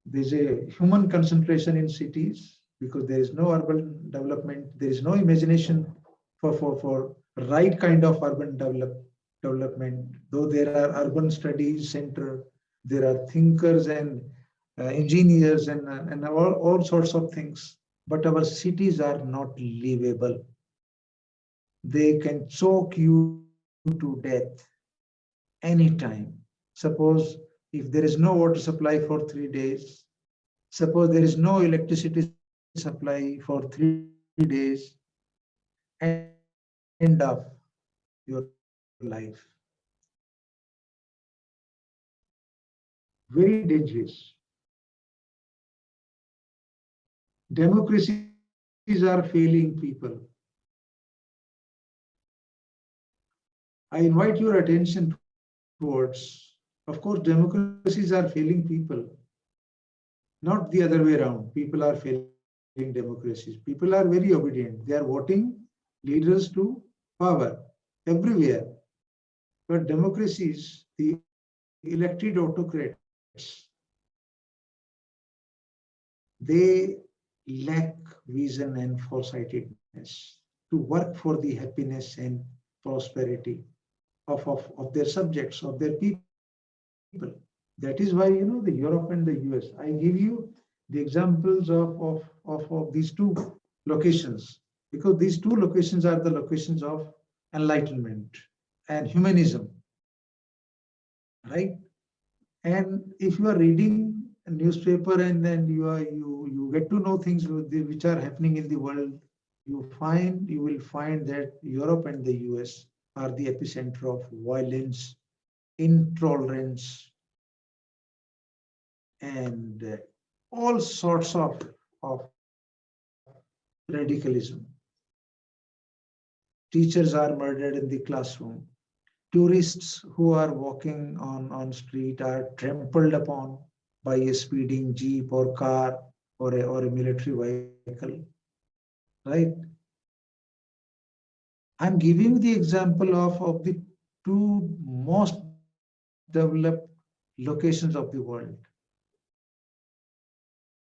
there's a human concentration in cities because there is no urban development, there is no imagination for right kind of urban development. Though there are urban studies center, there are thinkers and engineers and all sorts of things, but our cities are not livable. They can choke you to death anytime. Suppose if there is no water supply for 3 days, suppose there is no electricity supply for 3 days, end of your life. Very dangerous. Democracies are failing people. I invite your attention towards, of course, democracies are failing people, not the other way around. People are failing democracies. People are very obedient. They are voting leaders to power everywhere. But democracies, the elected autocrats, they lack vision and foresightedness to work for the happiness and prosperity of their subjects, of their people. That is why, the Europe and the US, I give you the examples of these two locations, because because these two locations are the locations of enlightenment and humanism, right? And if you are reading a newspaper and then you get to know things which are happening in the world, you will find that Europe and the US are the epicenter of violence, intolerance, and all sorts of radicalism. Teachers are murdered in the classroom. Tourists who are walking on street are trampled upon by a speeding jeep or car or a military vehicle, right? I'm giving the example of the two most developed locations of the world.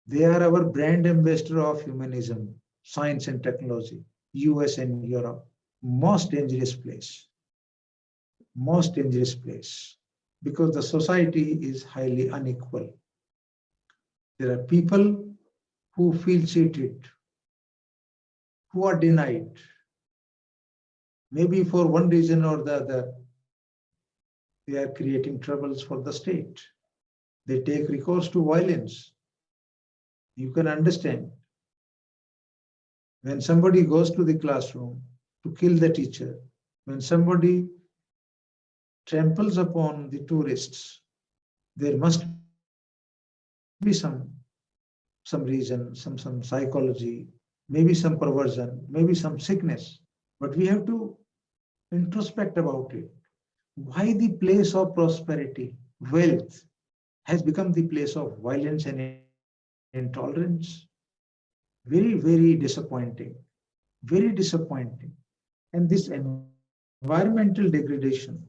They are our brand ambassador of humanism, science and technology, US and Europe. Most dangerous place, most dangerous place, because the society is highly unequal. There are people who feel cheated, who are denied, maybe for one reason or the other. They are creating troubles for the state. They take recourse to violence. You can understand when somebody goes to the classroom to kill the teacher, when somebody tramples upon the tourists, there must be some reason, some psychology, maybe some perversion, maybe some sickness. But we have to introspect about it. Why the place of prosperity, wealth, has become the place of violence and intolerance? Very, very disappointing. Very disappointing. And this environmental degradation,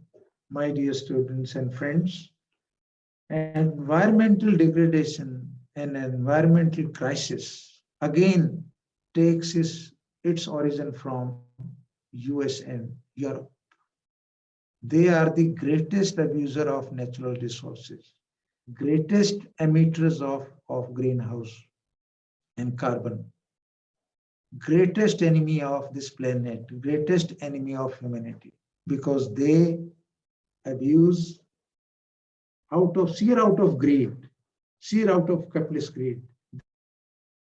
my dear students and friends, environmental degradation and environmental crisis again takes its origin from US and Europe. They are the greatest abuser of natural resources, greatest emitters of greenhouse and carbon, greatest enemy of this planet, greatest enemy of humanity, because they abuse out of greed, sheer out of capitalist greed,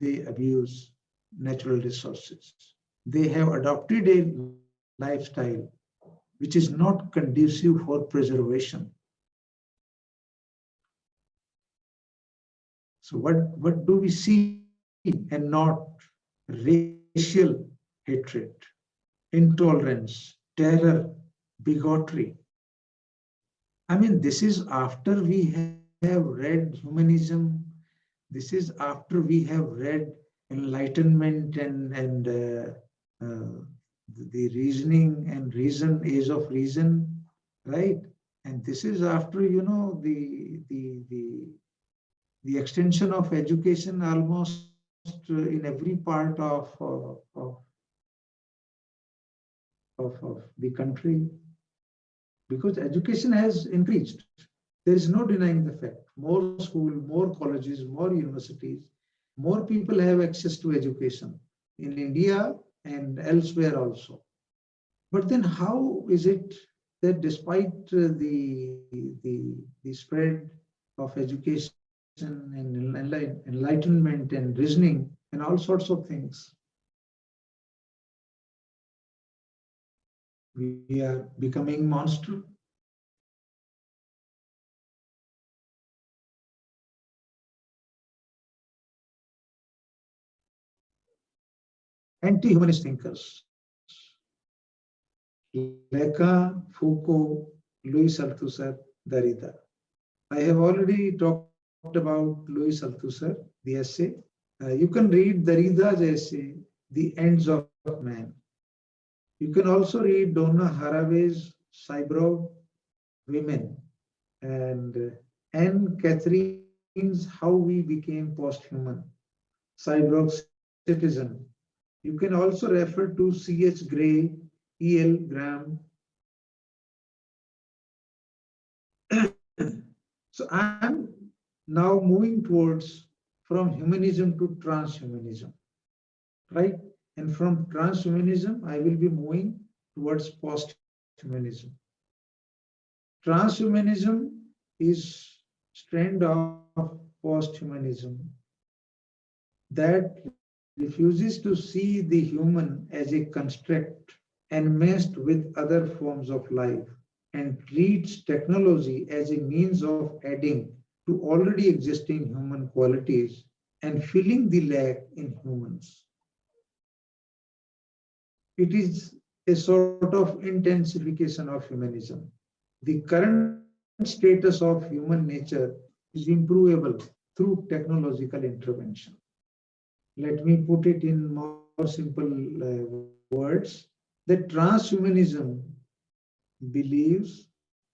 they abuse natural resources. They have adopted a lifestyle which is not conducive for preservation. So what do we see and not? Racial hatred, intolerance, terror, bigotry. I mean, this is after we have read humanism. This is after we have read enlightenment and the reasoning and reason, age of reason, right? And this is after, you know, the extension of education almost in every part of the country, because education has increased. There is no denying the fact. More school, more colleges, more universities, more people have access to education in India and elsewhere also. But then how is it that despite the spread of education and enlightenment and reasoning and all sorts of things, we are becoming monster? Anti-humanist thinkers, Lacan, Foucault, Louis Althusser, Derrida. I have already talked about Louis Althusser, the essay. You can read Derrida's essay, The Ends of Man. You can also read Donna Haraway's Cyborg Women and Anne Catherine's How We Became Posthuman, Cyborg Citizen. You can also refer to C.H. Gray, E.L. Graham. So I'm now moving towards from humanism to transhumanism, right? And from transhumanism, I will be moving towards posthumanism. Transhumanism is strand of posthumanism that refuses to see the human as a construct enmeshed with other forms of life and treats technology as a means of adding to already existing human qualities and filling the lack in humans. It is a sort of intensification of humanism. The current status of human nature is improvable through technological intervention. Let me put it in more simple words, that transhumanism believes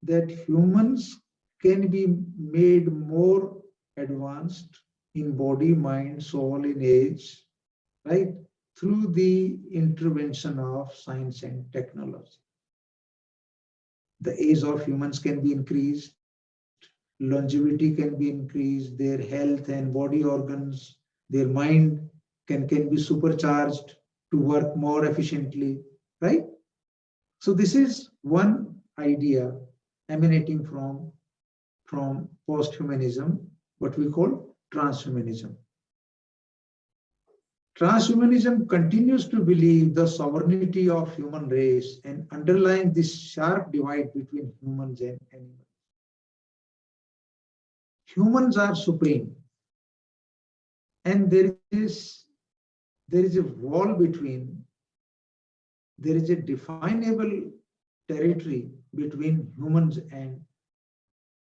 that humans can be made more advanced in body, mind, soul, in age, right, through the intervention of science and technology. The age of humans can be increased, longevity can be increased, their health and body organs, their mind can be supercharged to work more efficiently, right? So this is one idea emanating from posthumanism, what we call transhumanism. Transhumanism continues to believe the sovereignty of human race and underlines this sharp divide between humans and animals. Humans are supreme, and there is a wall between, there is a definable territory between humans and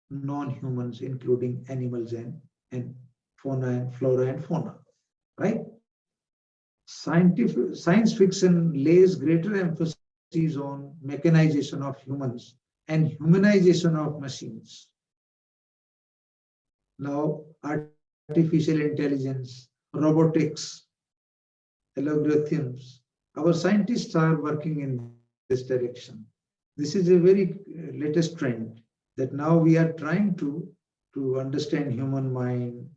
non-humans, including animals and fauna and flora and fauna, right? Science fiction lays greater emphasis on mechanization of humans and humanization of machines. Now, artificial intelligence, robotics, algorithms, our scientists are working in this direction. This is a very latest trend that now we are trying to understand human mind,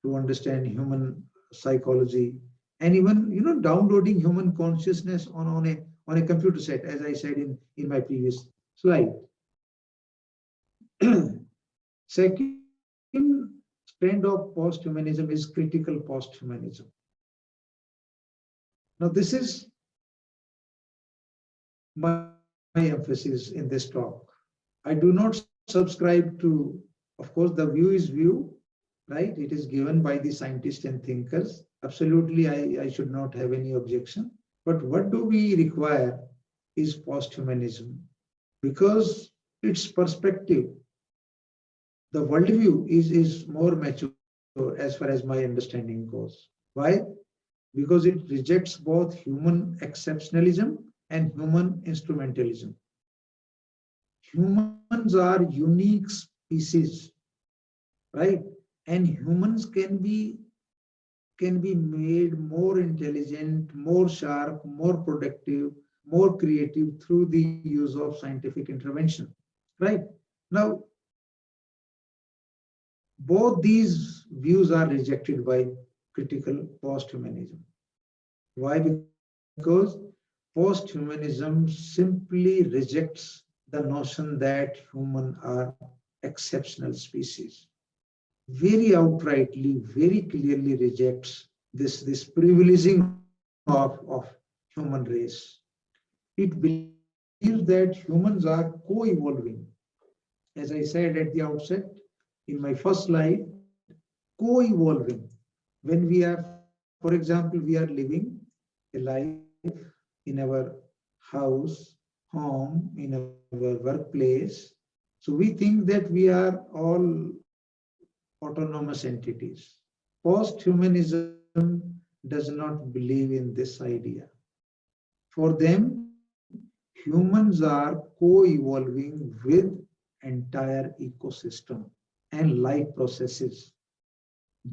to understand human psychology, and even downloading human consciousness on a computer set, as I said in my previous slide. Second trend of posthumanism is critical posthumanism. Now this is my emphasis in this talk. I do not subscribe to, of course, the view is view, right? It is given by the scientists and thinkers. Absolutely, I should not have any objection. But what do we require is posthumanism, because its perspective, the worldview is more mature as far as my understanding goes. Why? Because it rejects both human exceptionalism and human instrumentalism. Humans are unique species, right? And humans can be made more intelligent, more sharp, more productive, more creative through the use of scientific intervention, right? Now, both these views are rejected by critical posthumanism. Why? Because posthumanism simply rejects the notion that humans are exceptional species. Very outrightly, very clearly rejects this privileging of human race. It believes that humans are co-evolving. As I said at the outset in my first slide, co-evolving. When we are, for example, we are living a life in our house, home, in our workplace. So we think that we are all autonomous entities. Posthumanism does not believe in this idea. For them, humans are co-evolving with entire ecosystem and life processes,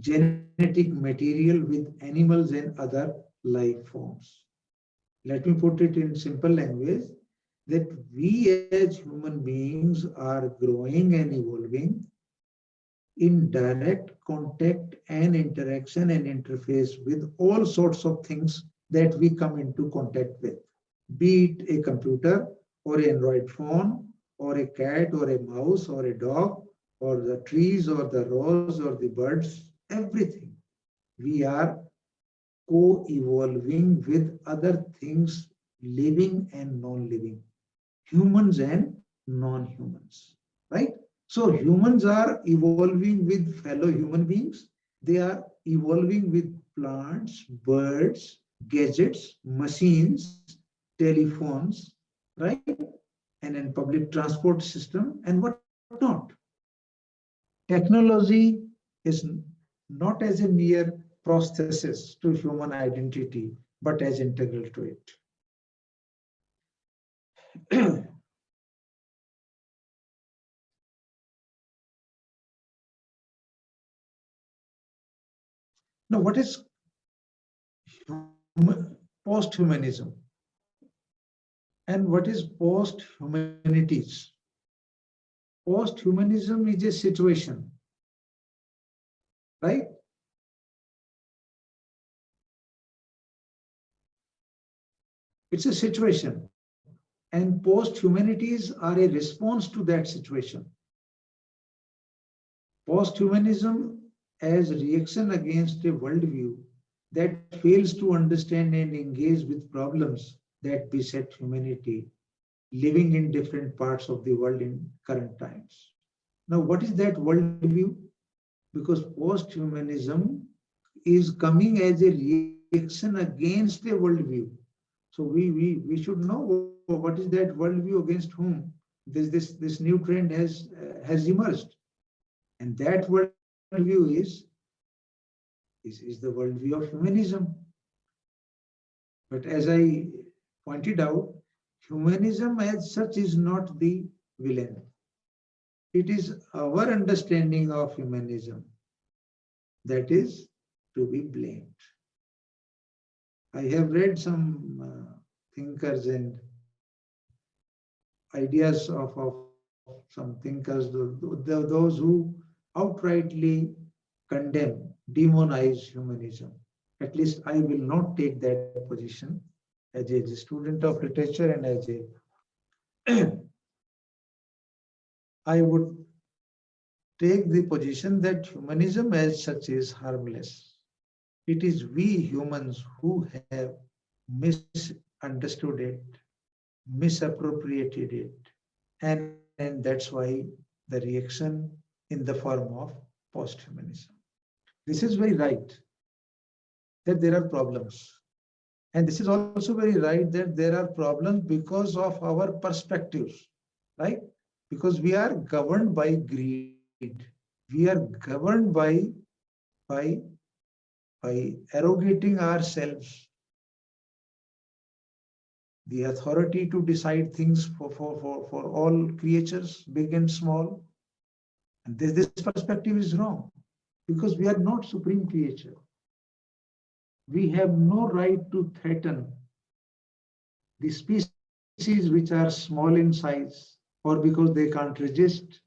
genetic material with animals and other life forms. Let me put it in simple language that we as human beings are growing and evolving in direct contact and interaction and interface with all sorts of things that are that we come into contact with, be it a computer or an Android phone or a cat or a mouse or a dog or the trees or the rose or the birds, everything. We are co-evolving with other things, living and non-living, humans and non-humans, right? So humans are evolving with fellow human beings. They are evolving with plants, birds, gadgets, machines, telephones, right? And in public transport system and whatnot. Technology is not as a mere prosthesis to human identity, but as integral to it. Now, what is post-humanism? And what is post-humanities? Post-humanism is a situation, right? It's a situation. And post-humanities are a response to that situation. Post-humanism as reaction against a worldview that fails to understand and engage with problems that beset humanity living in different parts of the world in current times. Now, what is that worldview? Because post-humanism is coming as a reaction against a worldview. So we should know what is that worldview against whom this new trend has emerged. And that worldview is the worldview of humanism. But as I pointed out, humanism as such is not the villain. It is our understanding of humanism that is to be blamed. I have read some thinkers and ideas of some thinkers, those who outrightly condemn, demonize humanism. At least I will not take that position as a student of literature and as a I would take the position that humanism as such is harmless. It is we humans who have misunderstood it, misappropriated it, and that's why the reaction in the form of post-humanism. This is very right that there are problems. And this is also very right that there are problems because of our perspectives, right? Because we are governed by greed. We are governed by, by arrogating ourselves the authority to decide things for all creatures, big and small. And this perspective is wrong because we are not supreme creature. We have no right to threaten the species which are small in size or because they can't resist.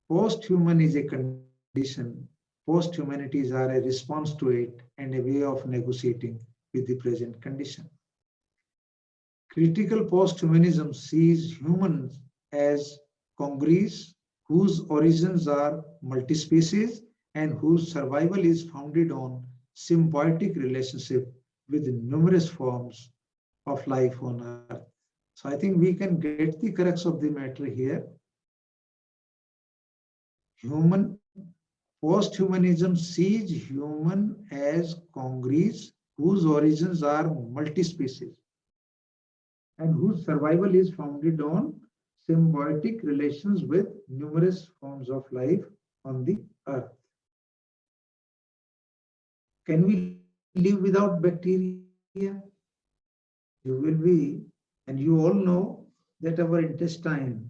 Post-human is a condition. Post-humanities are a response to it and a way of negotiating with the present condition. Critical post-humanism sees humans as congregations whose origins are multi-species and whose survival is founded on symbiotic relationship with numerous forms of life on Earth. So I think we can get the crux of the matter here. Post-humanism sees human as congregations whose origins are multi-species and whose survival is founded on symbiotic relations with numerous forms of life on the earth. Can we live without bacteria? You will be, and you all know that our intestine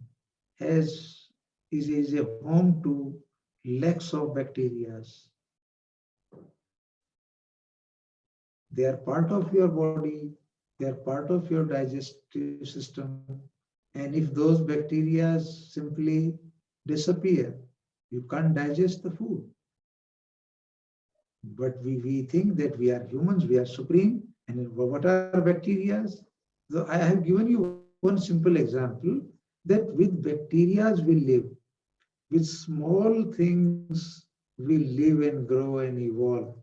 is a home to lakhs of bacteria. They are part of your body, they are part of your digestive system. And if those bacteria simply disappear, you can't digest the food. But we think that we are humans, we are supreme. And what are bacteria? So I have given you one simple example that with bacteria we live. With small things we live and grow and evolve.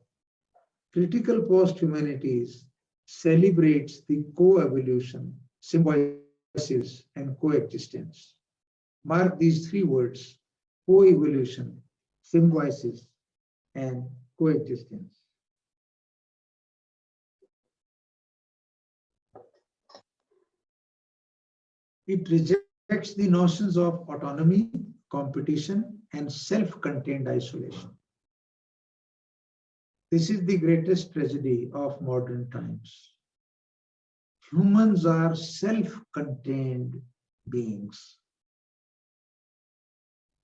Critical post-humanities celebrates the co-evolution, symbiosis, and coexistence. Mark these three words: co-evolution, symbiosis, and coexistence. It rejects the notions of autonomy, competition, and self-contained isolation. This is the greatest tragedy of modern times. Humans are self-contained beings,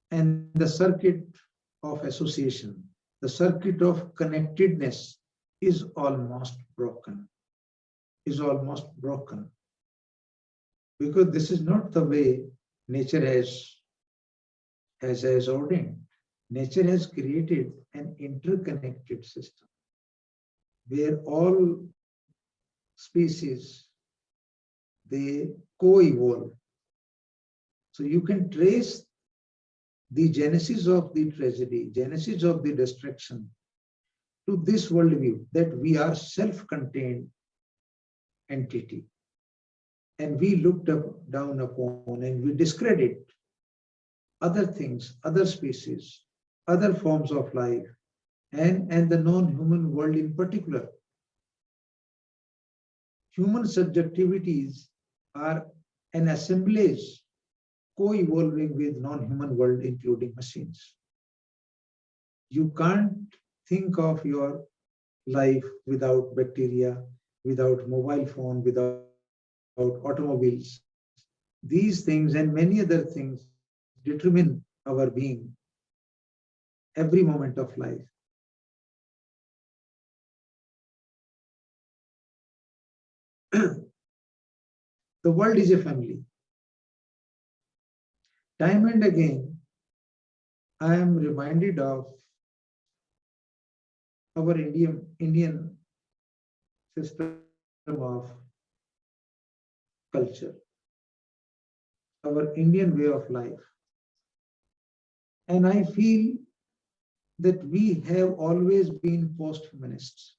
and the circuit of association, the circuit of connectedness is almost broken, because this is not the way nature has ordained. Nature has created an interconnected system where all species, they co-evolve. So you can trace the genesis of the tragedy, genesis of the destruction to this worldview that we are self-contained entity. And we looked down upon and we discredit other things, other species, other forms of life, and the non-human world in particular. Human subjectivities are an assemblage co-evolving with non-human world, including machines. You can't think of your life without bacteria, without mobile phone, without automobiles. These things and many other things determine our being every moment of life. The world is a family. Time and again, I am reminded of our Indian system of culture, our Indian way of life. And I feel that we have always been post-humanists.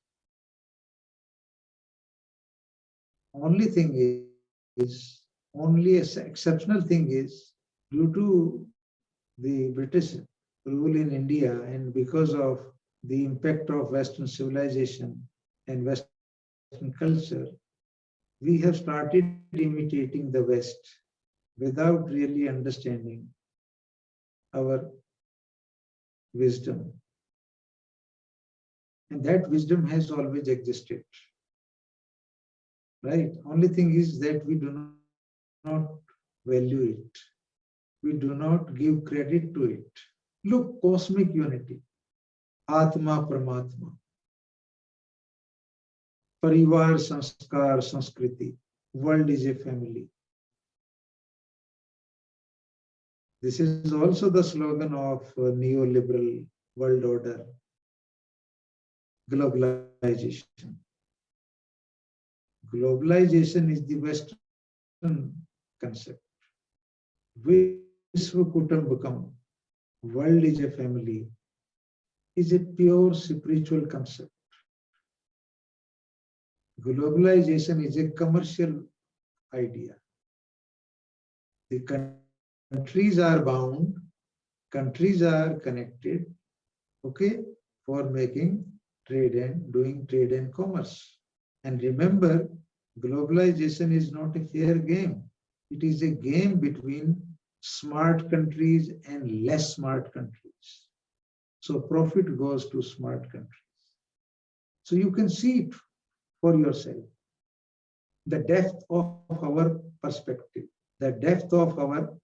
Only thing is, only an exceptional thing is, due to the British rule in India and because of the impact of Western civilization and Western culture, we have started imitating the West without really understanding our wisdom. And that wisdom has always existed. Right? Only thing is that we do not value it. We do not give credit to it. Look, cosmic unity, Atma Paramatma, Parivar Sanskar Sanskriti, world is a family. This is also the slogan of neoliberal world order, globalization. Globalization is the Western concept. Vishwa Kutumbakam, world is a family, is a pure spiritual concept. Globalization is a commercial idea. The countries are bound, countries are connected, okay, for making trade and doing trade and commerce. And remember, globalization is not a fair game. It is a game between smart countries and less smart countries. So profit goes to smart countries. So you can see it for yourself. The depth of our perspective, the depth of our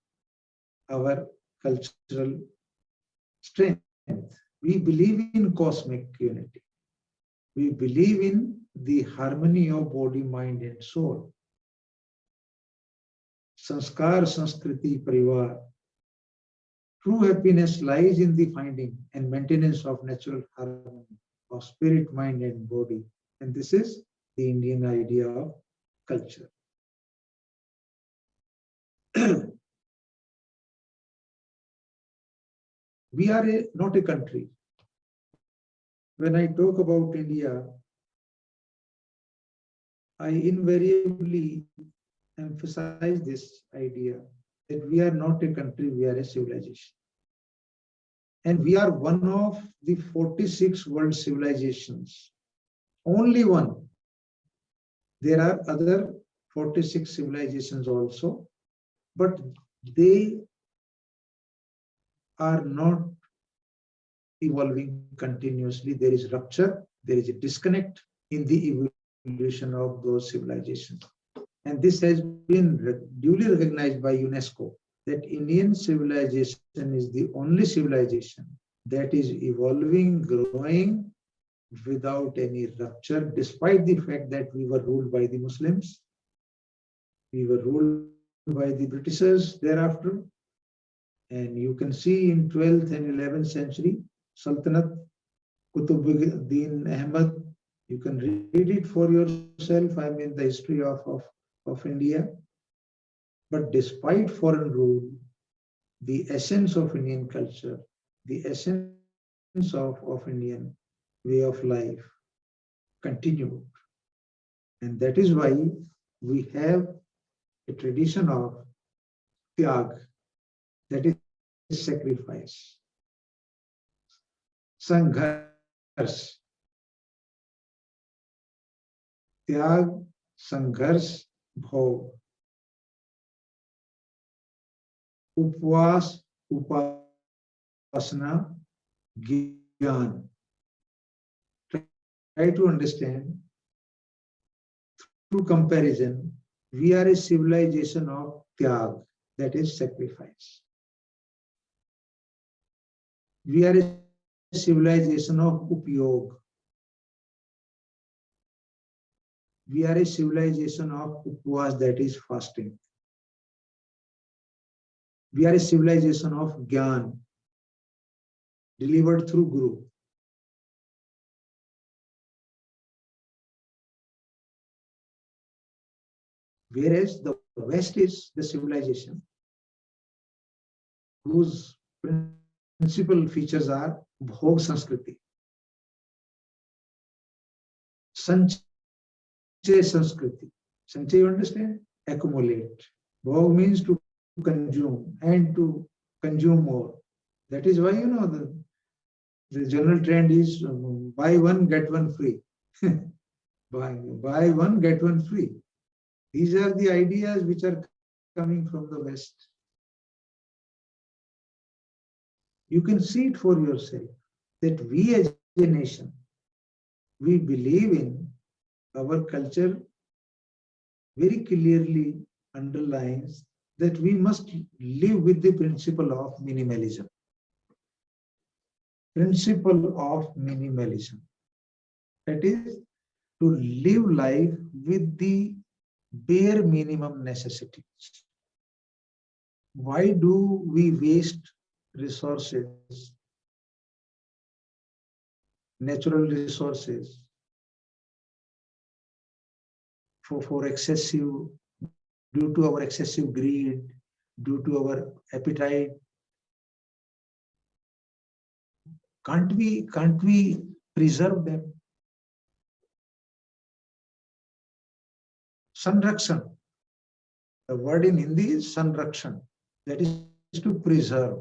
cultural strength. We believe in cosmic unity. We believe in the harmony of body, mind, and soul. Sanskar, Sanskriti, Parivar. True happiness lies in the finding and maintenance of natural harmony of spirit, mind, and body. And this is the Indian idea of culture. We are not a country. When I talk about India, I invariably emphasize this idea that we are not a country, we are a civilization. And we are one of the 46 world civilizations. Only one. There are other 46 civilizations also, but they are not evolving continuously. There is rupture, there is a disconnect in the evolution of those civilizations. And this has been duly recognized by UNESCO that Indian civilization is the only civilization that is evolving, growing without any rupture, despite the fact that we were ruled by the Muslims, we were ruled by the Britishers thereafter. And you can see in 12th and 11th century, Sultanate Qutubuddin Ahmad, you can read it for yourself. I mean, the history of India. But despite foreign rule, the essence of Indian culture, the essence of Indian way of life continued. And that is why we have a tradition of tyag, that is sacrifice, sanghars, tyag, sanghars, bhog, upvas, upasana, gyan. Try to understand, through comparison, we are a civilization of tyag, that is sacrifice. We are a civilization of upyog. We are a civilization of upvas, that is fasting. We are a civilization of gyan, delivered through Guru. Whereas the West is the civilization whose principal features are Bhog Sanskriti, Sanchaya Sanskriti. Sanchaya, you understand? Accumulate. Bhog means to consume and to consume more. That is why, the general trend is buy one, get one free. buy one, get one free. These are the ideas which are coming from the West. You can see it for yourself that we as a nation, we believe in our culture very clearly underlines that we must live with the principle of minimalism. Principle of minimalism. That is to live life with the bare minimum necessities. Why do we waste resources, natural resources, for excessive, due to our excessive greed, due to our appetite? Can't we preserve them? Sanrakshan. The word in Hindi is sanrakshan. That is to preserve.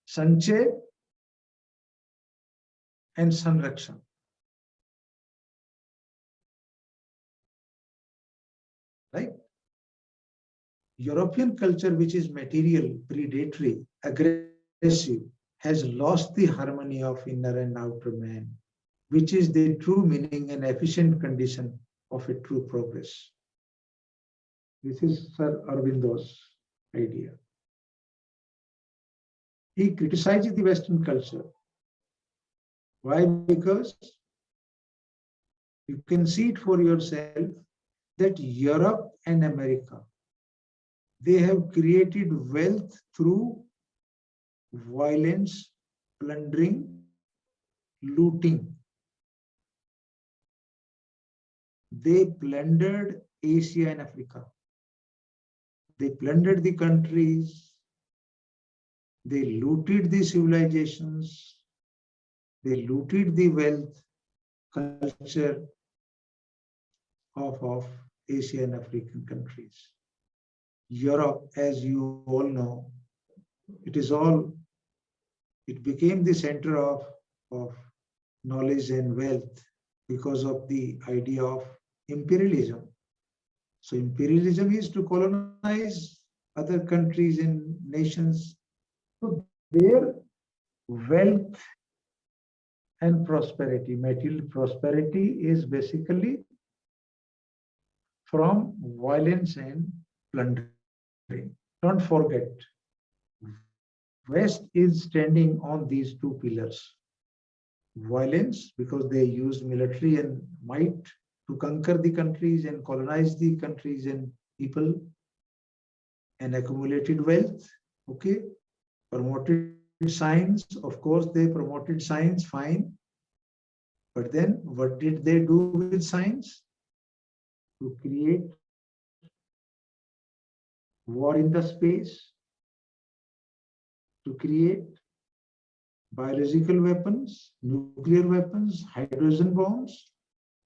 Sanchay and sanrakshan. Right? European culture, which is material, predatory, aggressive, has lost the harmony of inner and outer man, which is the true meaning and efficient condition of a true progress. This is Sir Aurobindo's idea. He criticizes the Western culture. Why? Because you can see it for yourself that Europe and America, they have created wealth through violence, plundering, looting. they plundered Asia and Africa. They plundered the countries, they looted the civilizations, they looted the wealth, culture of Asian and African countries. Europe, as you all know, it became the center of knowledge and wealth because of the idea of imperialism. So imperialism is to colonize other countries and nations. So their wealth and prosperity, material prosperity, is basically from violence and plundering. Don't forget, West is standing on these two pillars. Violence, because they used military and might to conquer the countries and colonize the countries and people, and accumulated wealth. Okay, promoted science. Of course, they promoted science, fine. But then what did they do with science? To create war in the space, to create biological weapons, nuclear weapons, hydrogen bombs,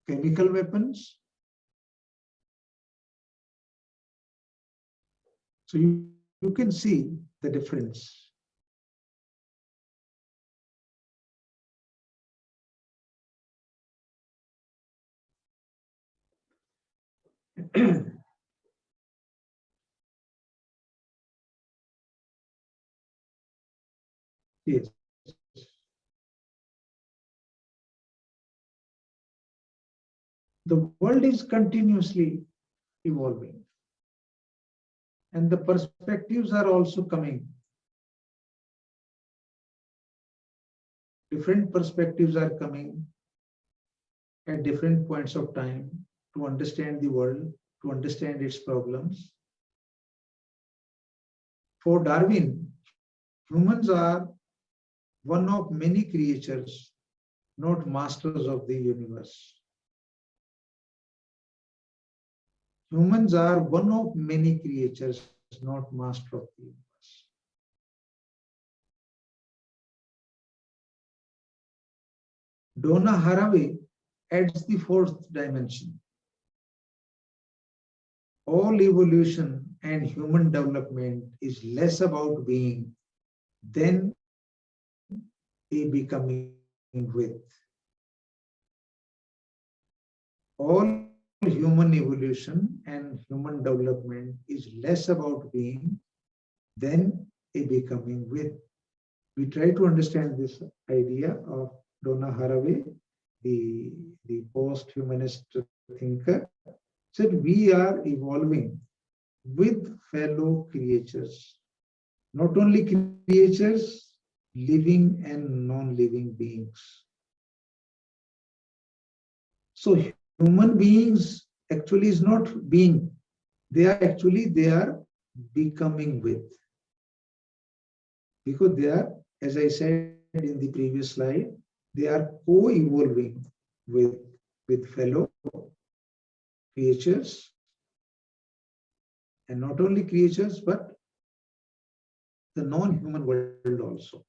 chemical weapons. So you can see the difference. Yes. The world is continuously evolving, and the perspectives are also coming. Different perspectives are coming at different points of time to understand the world, to understand its problems. For Darwin, humans are one of many creatures, not masters of the universe. Humans are one of many creatures, not master of the universe. Donna Haraway adds the fourth dimension. All evolution and human development is less about being than a becoming with. All human evolution and human development is less about being than a becoming with. We try to understand this idea of Donna Haraway, the post-humanist thinker, said we are evolving with fellow creatures, not only creatures, living and non-living beings. So human beings actually is not being, they are becoming with. Because they are, as I said in the previous slide, they are co-evolving with fellow creatures, and not only creatures, but the non-human world also.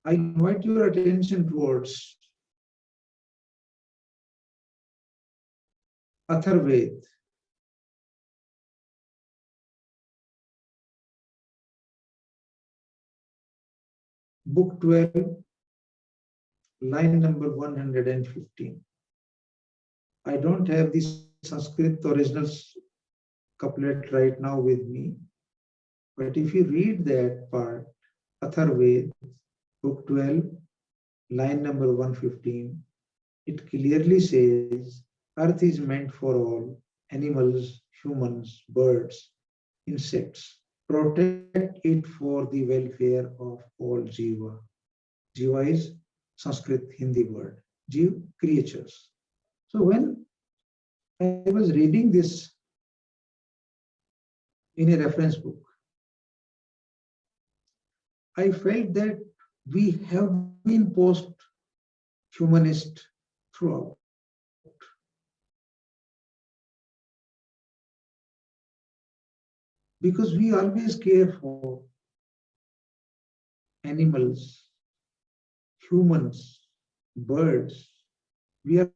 I invite your attention towards Atharved. Book 12, line number 115. I don't have the Sanskrit original couplet right now with me, but if you read that part, Atharved, book 12, line number 115, it clearly says, Earth is meant for all, animals, humans, birds, insects. Protect it for the welfare of all Jiva. Jiva is Sanskrit Hindi word. Jiv, creatures. So when I was reading this in a reference book. I felt that we have been post-humanist throughout. Because we always care for animals, humans, birds. We are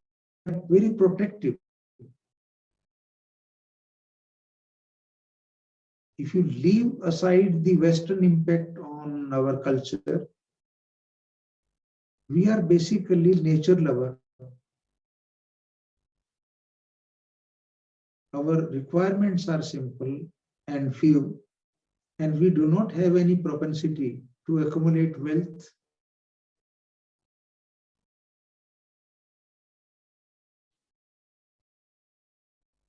very protective. If you leave aside the Western impact on our culture, we are basically nature lover. Our requirements are simple and few, and we do not have any propensity to accumulate wealth.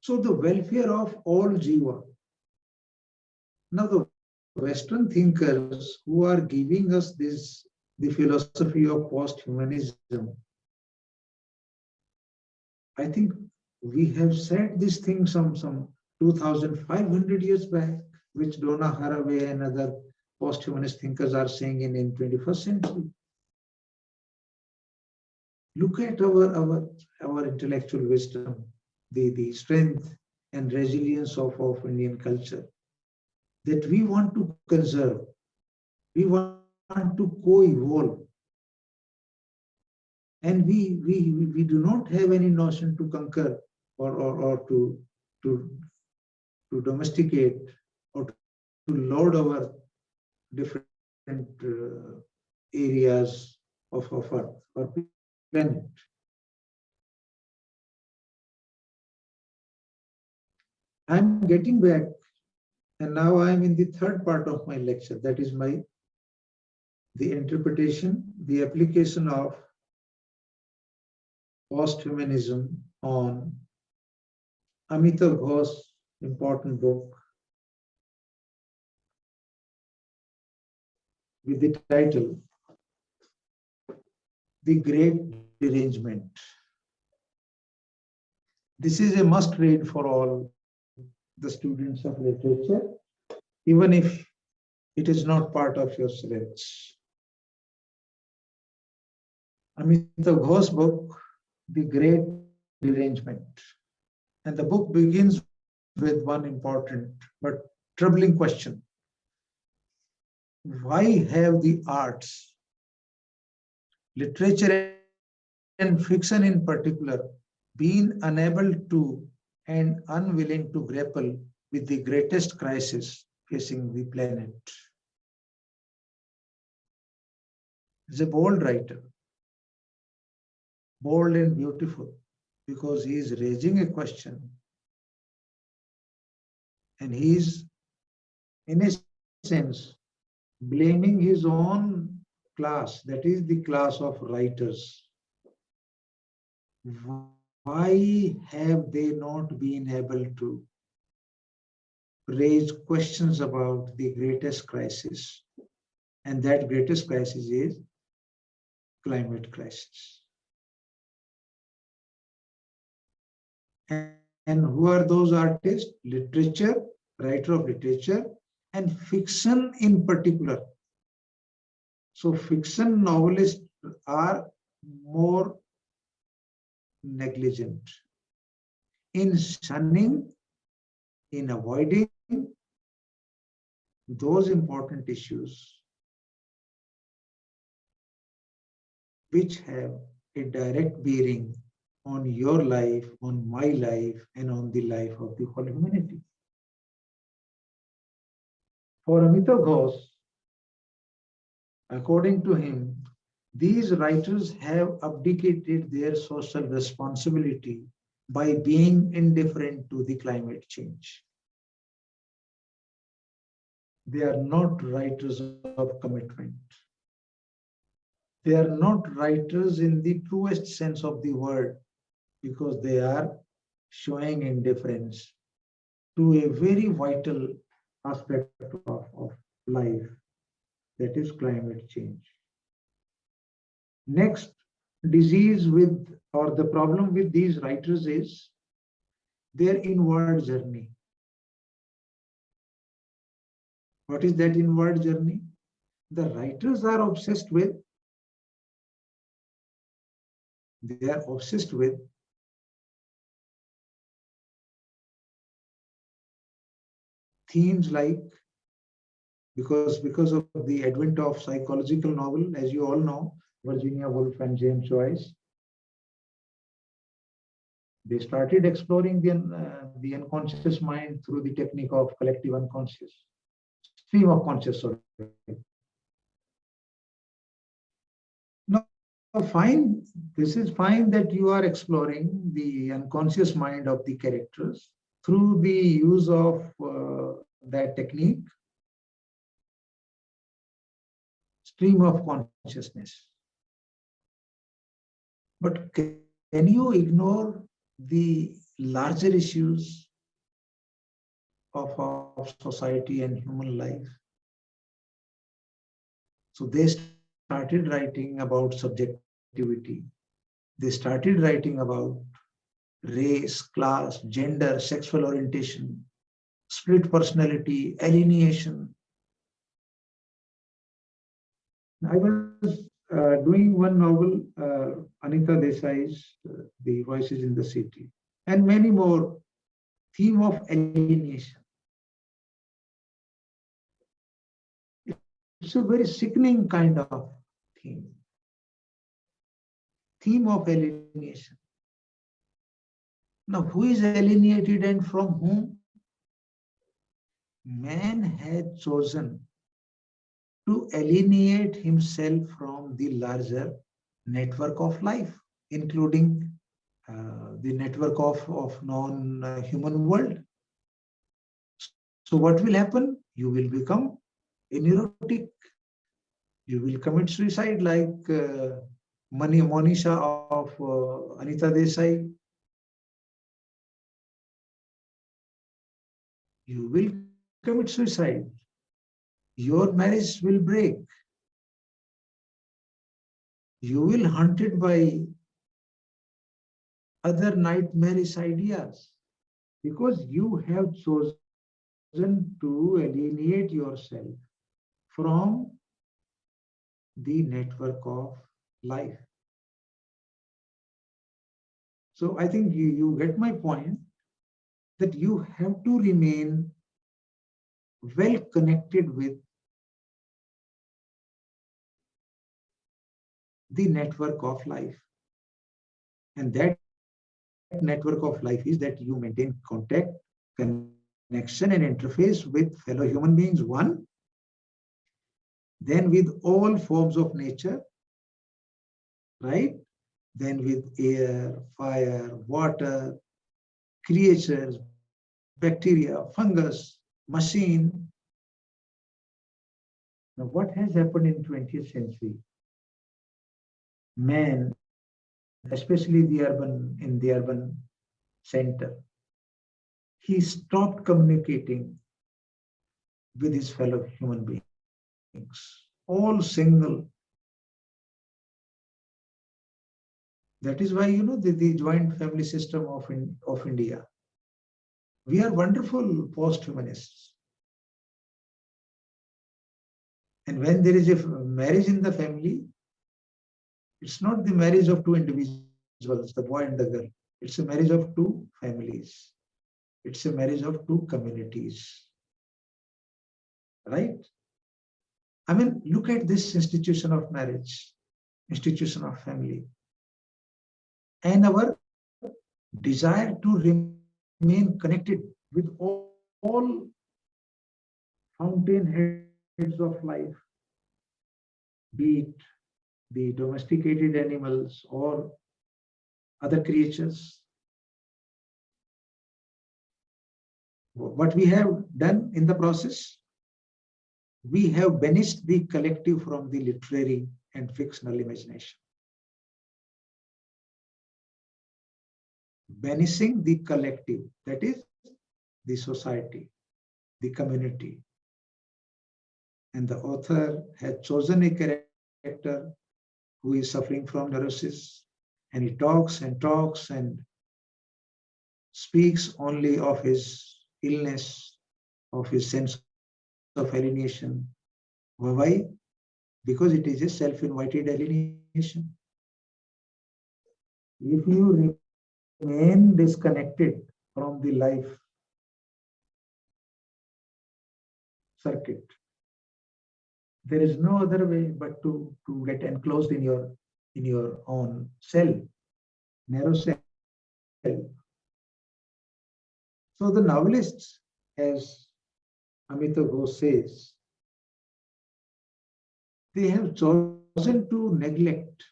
So the welfare of all jiva. Now the Western thinkers who are giving us the philosophy of post-humanism, I think we have said this thing some 2,500 years back, which Donna Haraway and other post-humanist thinkers are saying in 21st century. Look at our intellectual wisdom, the strength and resilience of Indian culture that we want to conserve. We want to co-evolve. And we do not have any notion to conquer or to domesticate or to load our different areas of Earth or planet. I'm getting back, and now I'm in the third part of my lecture. That is the interpretation, the application of post-humanism on Amitav Ghosh's important book with the title, The Great Derangement. This is a must read for all the students of literature, even if it is not part of your syllabus. Amitav Ghosh's book, The Great Derangement. And the book begins with one important but troubling question. Why have the arts, literature and fiction in particular, been unable to and unwilling to grapple with the greatest crisis facing the planet? He's a bold writer, bold and beautiful, because he is raising a question and he is, in a sense, blaming his own class, that is the class of writers. Why have they not been able to raise questions about the greatest crisis? And that greatest crisis is climate crisis. And who are those artists? Literature, writer of literature, and fiction in particular. So fiction novelists are more negligent in shunning, in avoiding those important issues which have a direct bearing on your life, on my life, and on the life of the whole humanity. For Amitav Ghosh, according to him, these writers have abdicated their social responsibility by being indifferent to the climate change. They are not writers of commitment. They are not writers in the truest sense of the word, because they are showing indifference to a very vital aspect of life, that is climate change. Next disease with, or the problem with these writers is their inward journey. What is that inward journey? The writers are obsessed with, they are obsessed with themes like, because of the advent of psychological novel, as you all know, Virginia Woolf and James Joyce, they started exploring the unconscious mind through the technique of collective unconscious, stream of conscious, sorry. Now, fine, this is fine that you are exploring the unconscious mind of the characters through the use of that technique, stream of consciousness. But can you ignore the larger issues of society and human life? So they started writing about subjectivity. They started writing about race, class, gender, sexual orientation, split personality, alienation. I was doing one novel, Anita Desai's The Voices in the City, and many more, theme of alienation. It's a very sickening kind of theme. Theme of alienation. Now, who is alienated and from whom? Man had chosen to alienate himself from the larger network of life, including the network of non-human world. So what will happen? You will become a neurotic. You will commit suicide like Monisha of Anita Desai. You will commit suicide. Your marriage will break. You will hunted by other nightmarish ideas because you have chosen to alienate yourself from the network of life. So I think you get my point, that you have to remain well connected with the network of life. And that network of life is that you maintain contact, connection, and interface with fellow human beings, one, then with all forms of nature, right? Then with air, fire, water, creatures, bacteria, fungus, machine. Now, what has happened in 20th century? Man, especially in the urban center, he stopped communicating with his fellow human beings, all single. That is why, you know, the joint family system of India. We are wonderful post-humanists. And when there is a marriage in the family, it's not the marriage of two individuals, the boy and the girl. It's a marriage of two families. It's a marriage of two communities. Right? I mean, look at this institution of marriage, institution of family, and our desire to remain connected with all fountainheads of life, be it the domesticated animals or other creatures. What we have done in the process, we have banished the collective from the literary and fictional imagination. Banishing the collective, that is the society, the community. And the author had chosen a character who is suffering from neurosis, and he talks and talks and speaks only of his illness, of his sense of alienation. Why? Because it is a self-invited alienation. If you remain disconnected from the life circuit, there is no other way but to get enclosed in your own cell, narrow cell. So the novelists, as Amita Ghosh says, they have chosen to neglect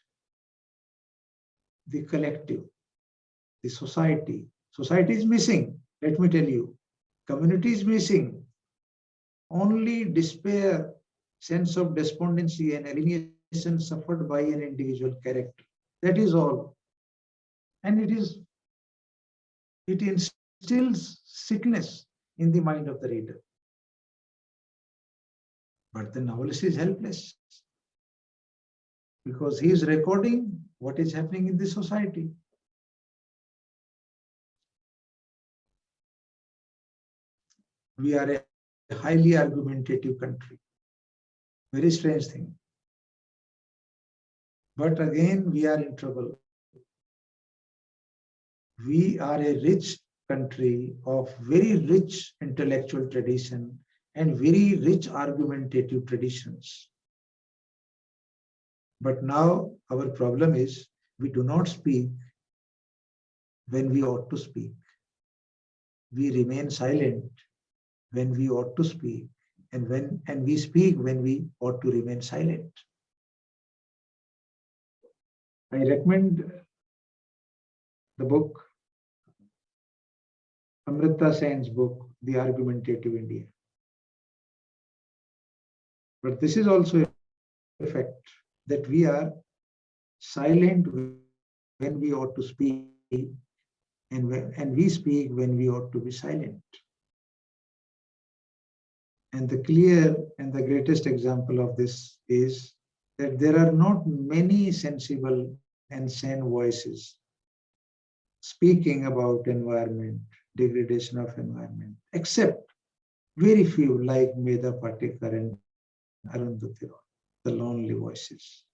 the collective, the society. Society is missing, let me tell you. Community is missing. Only despair, sense of despondency and alienation suffered by an individual character. That is all. And it instills sickness in the mind of the reader. But the novelist is helpless because he is recording what is happening in the society. We are a highly argumentative country. Very strange thing. But again, we are in trouble. We are a rich country of very rich intellectual tradition and very rich argumentative traditions. But now our problem is we do not speak when we ought to speak. We remain silent when we ought to speak, and we speak when we ought to remain silent. I recommend the book, Amrita Sen's book, The Argumentative India. But this is also a fact that we are silent when we ought to speak, and we speak when we ought to be silent. And the clear and the greatest example of this is that there are not many sensible and sane voices speaking about environment, degradation of environment, except very few like Medha Patekar and Arundhati Roy, the lonely voices.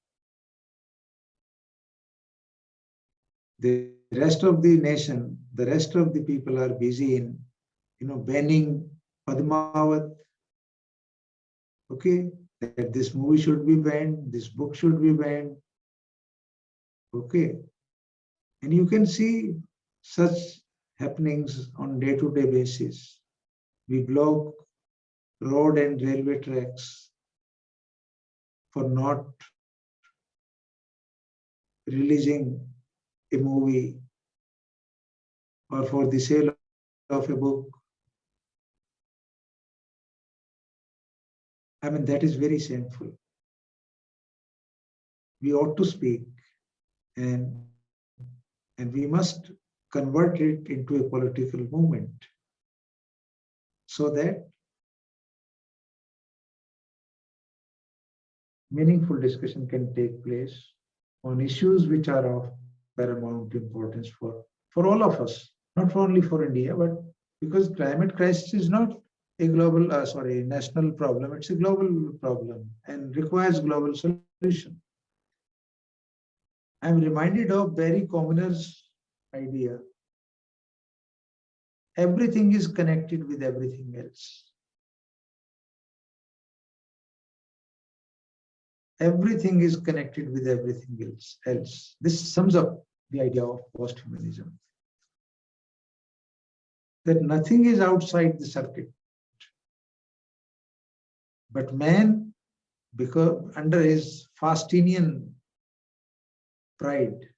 The rest of the nation, the rest of the people are busy in, banning Padmavat. Okay, that this movie should be banned, this book should be banned. Okay, and you can see such happenings on day-to-day basis. We block road and railway tracks for not releasing a movie or for the sale of a book. I mean, that is very shameful. We ought to speak, and we must convert it into a political movement so that meaningful discussion can take place on issues which are of paramount importance for all of us, not only for India, but because climate crisis is not a global, national problem. It's a global problem and requires global solution. I'm reminded of Barry Commoner's idea. Everything is connected with everything else. Everything is connected with everything else. This sums up the idea of post-humanism. That nothing is outside the circuit. But man, because under his Faustinian pride,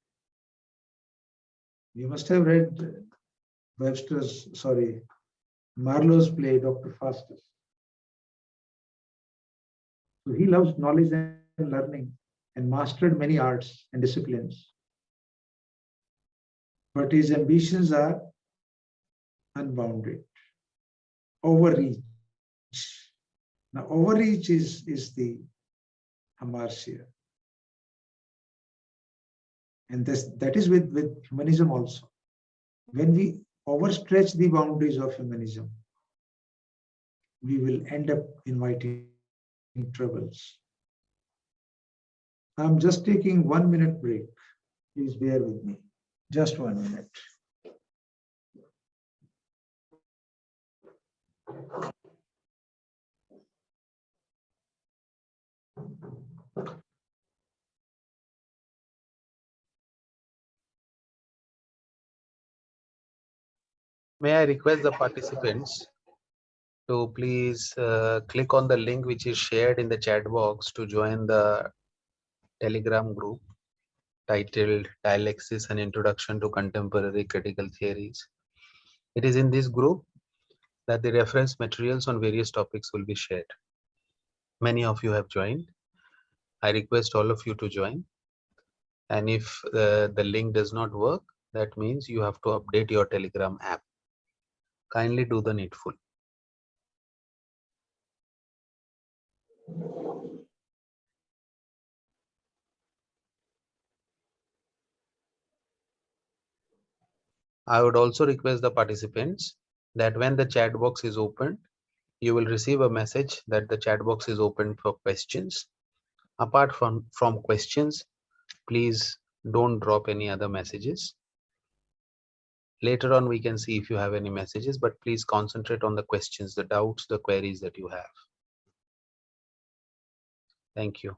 you must have read Marlowe's play, Dr. Faustus. So he loves knowledge and learning and mastered many arts and disciplines. But his ambitions are unbounded. Overreach. Now, overreach is the hamartia. And that is with humanism also. When we overstretch the boundaries of humanism, we will end up inviting troubles. I'm just taking 1 minute break. Please bear with me. Just 1 minute.
May I request the participants to please click on the link which is shared in the chat box to join the Telegram group titled Dialectics: An Introduction to Contemporary Critical Theories. It is in this group that the reference materials on various topics will be shared. Many of you have joined. I request all of you to join. And if the link does not work, that means you have to update your Telegram app. Kindly do the needful. I would also request the participants that when the chat box is opened, you will receive a message that the chat box is open for questions. Apart from questions, please don't drop any other messages. Later on, we can see if you have any messages, but please concentrate on the questions, the doubts, the queries that you have. Thank you.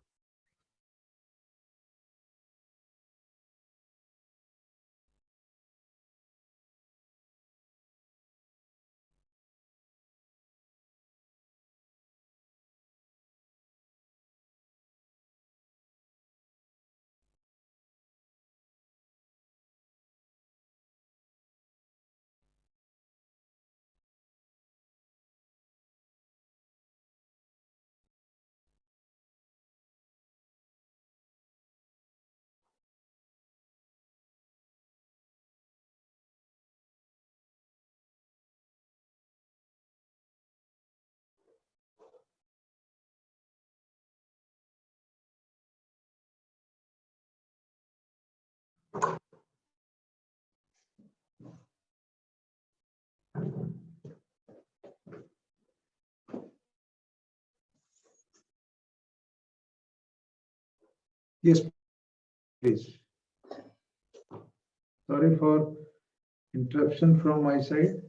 Yes, please. Sorry for interruption from my side.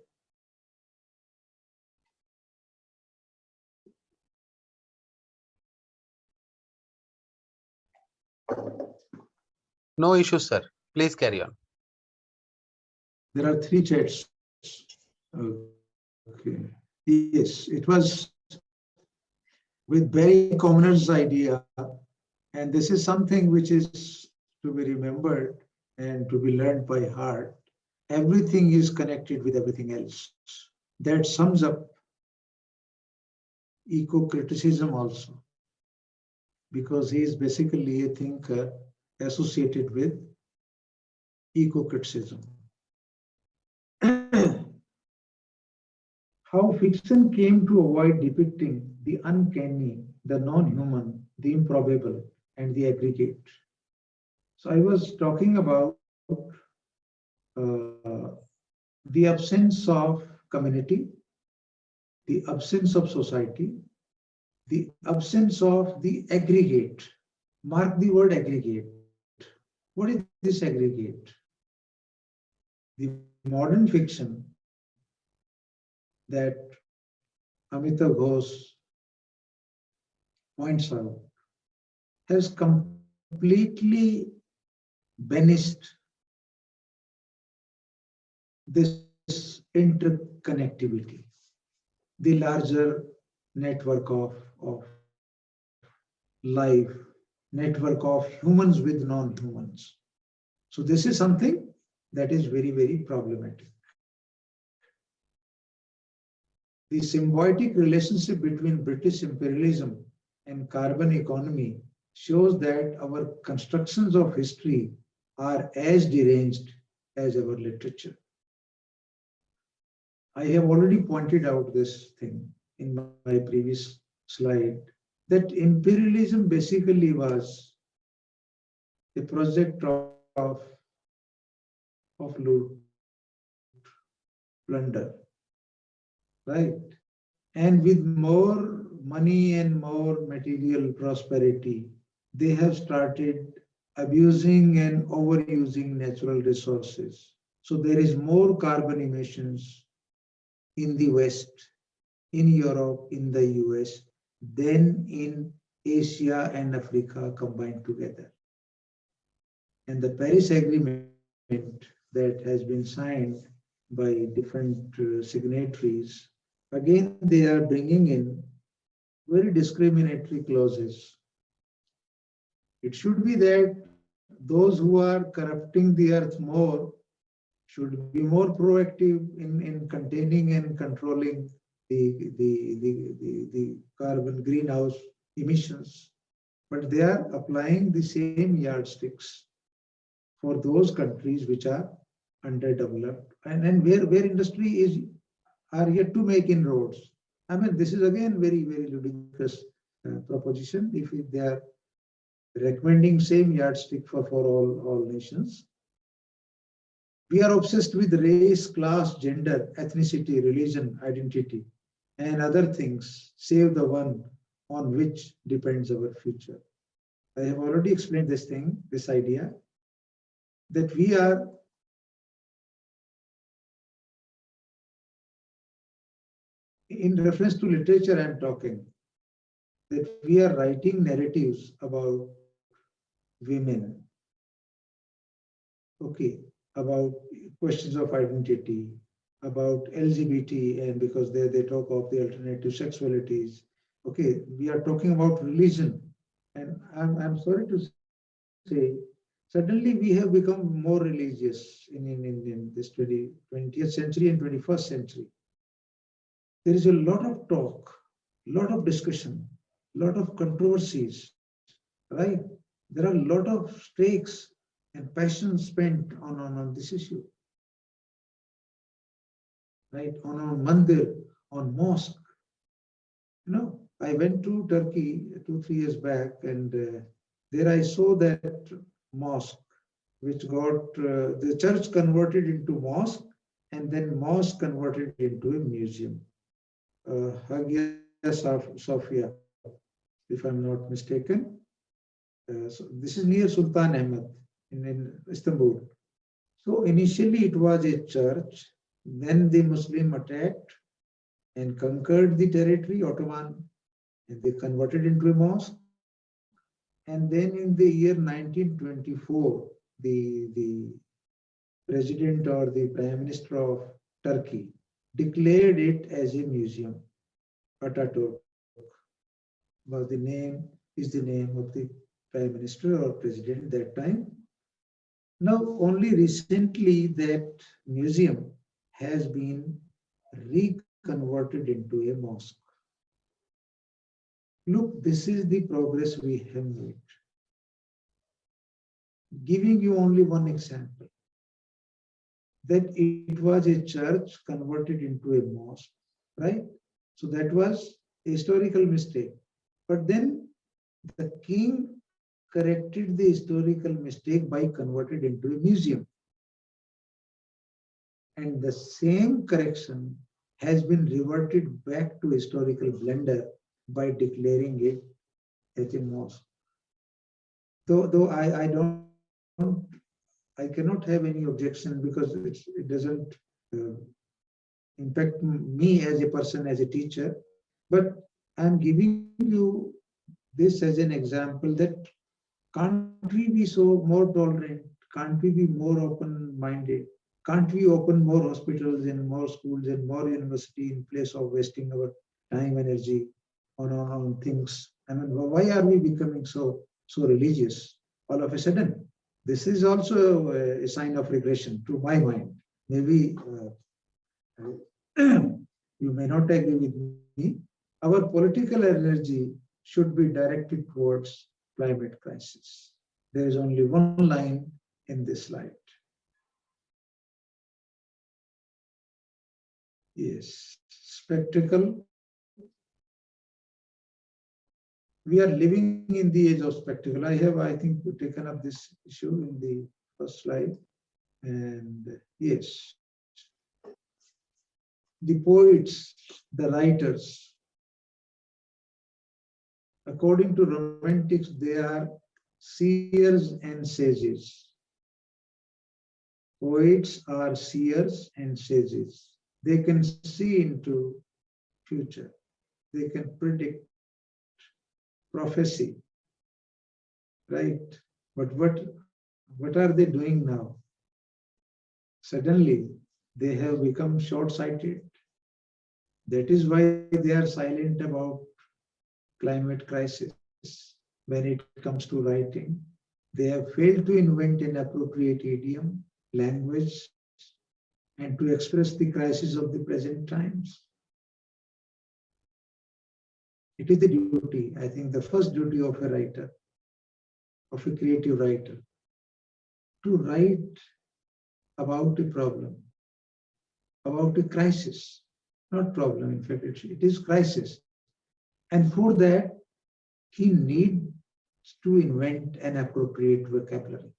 No issues, sir. Please carry on.
There are 3 chats. Okay. Yes, it was with Barry Commoner's idea, and this is something which is to be remembered and to be learned by heart. Everything is connected with everything else. That sums up eco-criticism also, because he is basically a thinker associated with eco-criticism. How fiction came to avoid depicting the uncanny, the non-human, the improbable, and the aggregate. So I was talking about the absence of community, the absence of society, the absence of the aggregate. Mark the word aggregate. What is this aggregate? The modern fiction that Amitav Ghosh points out has completely banished this interconnectivity, the larger network of life, network of humans with non-humans. So this is something that is very, very problematic. The symbiotic relationship between British imperialism and carbon economy shows that our constructions of history are as deranged as our literature. I have already pointed out this thing in my previous slide, that imperialism basically was a project of loot, plunder, right? And with more money and more material prosperity, they have started abusing and overusing natural resources. So there is more carbon emissions in the West, in Europe, in the US, than in Asia and Africa combined together. And the Paris Agreement that has been signed by different signatories, again, they are bringing in very discriminatory clauses. It should be that those who are corrupting the earth more should be more proactive in containing and controlling the carbon greenhouse emissions. But they are applying the same yardsticks for those countries which are underdeveloped and where industry is are yet to make inroads. I mean, this is again very ludicrous proposition if they are recommending same yardstick for all nations. We are obsessed with race, class, gender, ethnicity, religion, identity, and other things, save the one on which depends our future. I have already explained this thing, this idea, that we are in reference to literature I'm talking, that we are writing narratives about women, okay, about questions of identity, about LGBT, and because they talk of the alternative sexualities. Okay, we are talking about religion. And I'm sorry to say, suddenly we have become more religious in this 20th century and 21st century. There is a lot of talk, lot of discussion, lot of controversies, right? There are a lot of stakes and passion spent on this issue, right? On mandir, on mosque. You know, I went to Turkey 2-3 years back, and there I saw that mosque, which got the church converted into mosque, and then mosque converted into a museum. Hagia Sophia, if I'm not mistaken. So this is near Sultan Ahmed in Istanbul. So initially it was a church, then the Muslim attacked and conquered the territory, Ottoman, and they converted into a mosque. And then in the year 1924, the president or the prime minister of Turkey declared it as a museum. Ataturk was the name, is the name of the prime minister or president that time. Now, only recently that museum has been reconverted into a mosque. Look, this is the progress we have made. Giving you only one example, that it was a church converted into a mosque, right? So that was a historical mistake. But then the king corrected the historical mistake by converting it into a museum. And the same correction has been reverted back to historical blunder by declaring it as a mosque. Though I cannot have any objection because it doesn't uh, impact me as a person, as a teacher, but I'm giving you this as an example that can't we be so more tolerant? Can't we be more open-minded? Can't we open more hospitals and more schools and more university in place of wasting our time, energy on things? I mean, why are we becoming so religious all of a sudden? This is also a sign of regression to my mind. Maybe you may not agree with me. Our political energy should be directed towards climate crisis. There is only one line in this slide. Yes, spectacle. We are living in the age of spectacle. I think, taken up this issue in the first slide. And yes, the poets, the writers, according to romantics, they are seers and sages. Poets are seers and sages. They can see into future. They can predict prophecy, right? But what are they doing now? Suddenly, they have become short-sighted. That is why they are silent about climate crisis when it comes to writing. They have failed to invent an appropriate idiom, language, and to express the crisis of the present times. It is the duty, I think, the first duty of a writer, of a creative writer, to write about a problem, about a crisis, not problem, in fact, it is crisis. And for that, he needs to invent an appropriate vocabulary.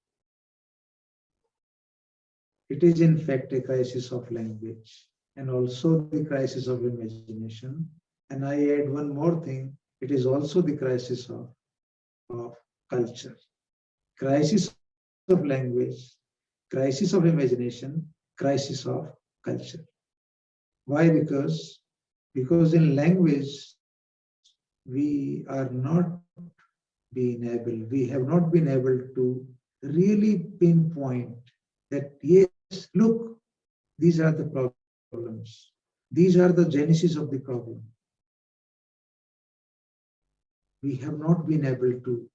It is in fact a crisis of language and also the crisis of imagination. And I add one more thing, it is also the crisis of culture. Crisis of language, crisis of imagination, crisis of culture. Why? Because in language, we are not being able, we have not been able to really pinpoint that, yes, look, these are the problems. These are the genesis of the problem. We have not been able to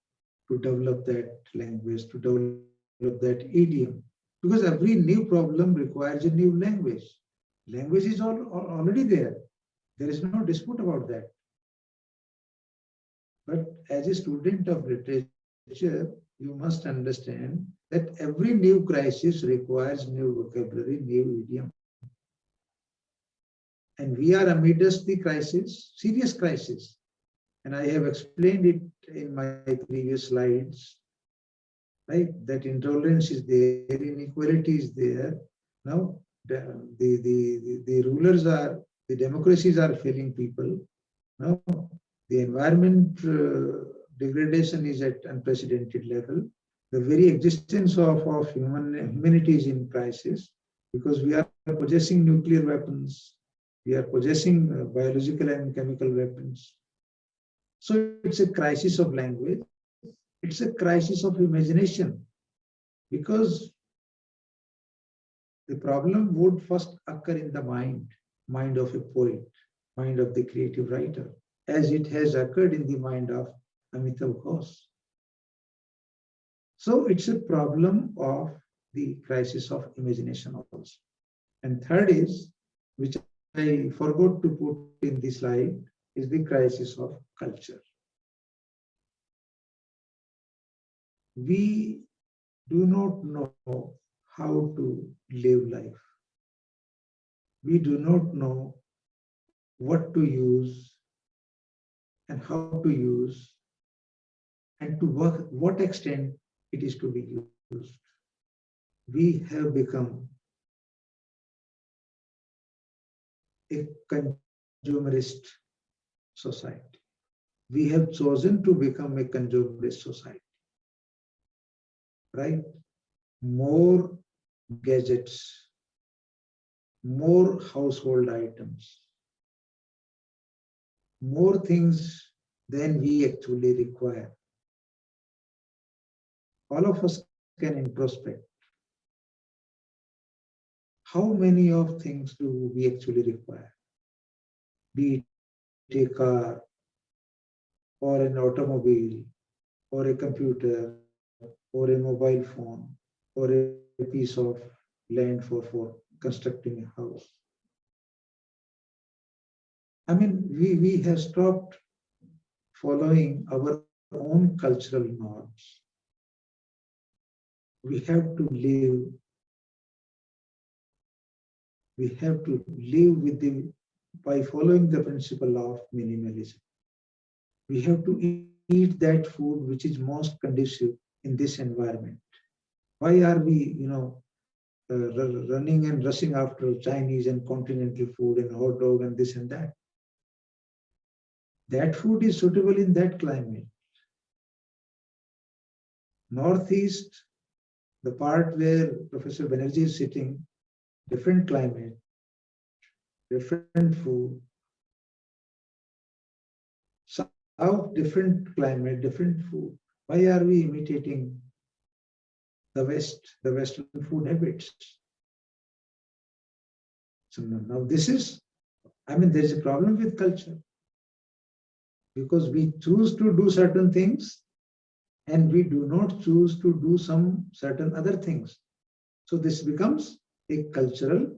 develop that language, to develop that idiom, because every new problem requires a new language. Language is already there. There is no dispute about that. But as a student of literature, you must understand that every new crisis requires new vocabulary, new idiom. And we are amidst the crisis, serious crisis. And I have explained it in my previous slides, right? That intolerance is there, inequality is there. Now, the rulers are, the democracies are failing people. Now, the environment degradation is at unprecedented level. The very existence of humanity is in crisis because we are possessing nuclear weapons. We are possessing biological and chemical weapons. So it's a crisis of language. It's a crisis of imagination because the problem would first occur in the mind of a poet, mind of the creative writer, as it has occurred in the mind of Amitav Ghosh. So it's a problem of the crisis of imagination also. And third is, which I forgot to put in this slide, is the crisis of culture. We do not know how to live life. We do not know what to use and how to use and to what extent it is to be used. We have become a consumerist society. We have chosen to become a consumerist society, right? More gadgets, more household items, more things than we actually require. All of us can introspect. How many of things do we actually require? Be it a car, or an automobile, or a computer, or a mobile phone, or a piece of land for constructing a house. I mean, we have stopped following our own cultural norms. We have to live by following the principle of minimalism. We have to eat that food which is most conducive in this environment. Why are we, running and rushing after Chinese and continental food and hot dog and this and that. That food is suitable in that climate. Northeast, the part where Professor Banerjee is sitting, different climate, different food. South, different climate, different food. Why are we imitating the West, the Western food habits? So now this is, there's a problem with culture because we choose to do certain things and we do not choose to do some certain other things. So this becomes a cultural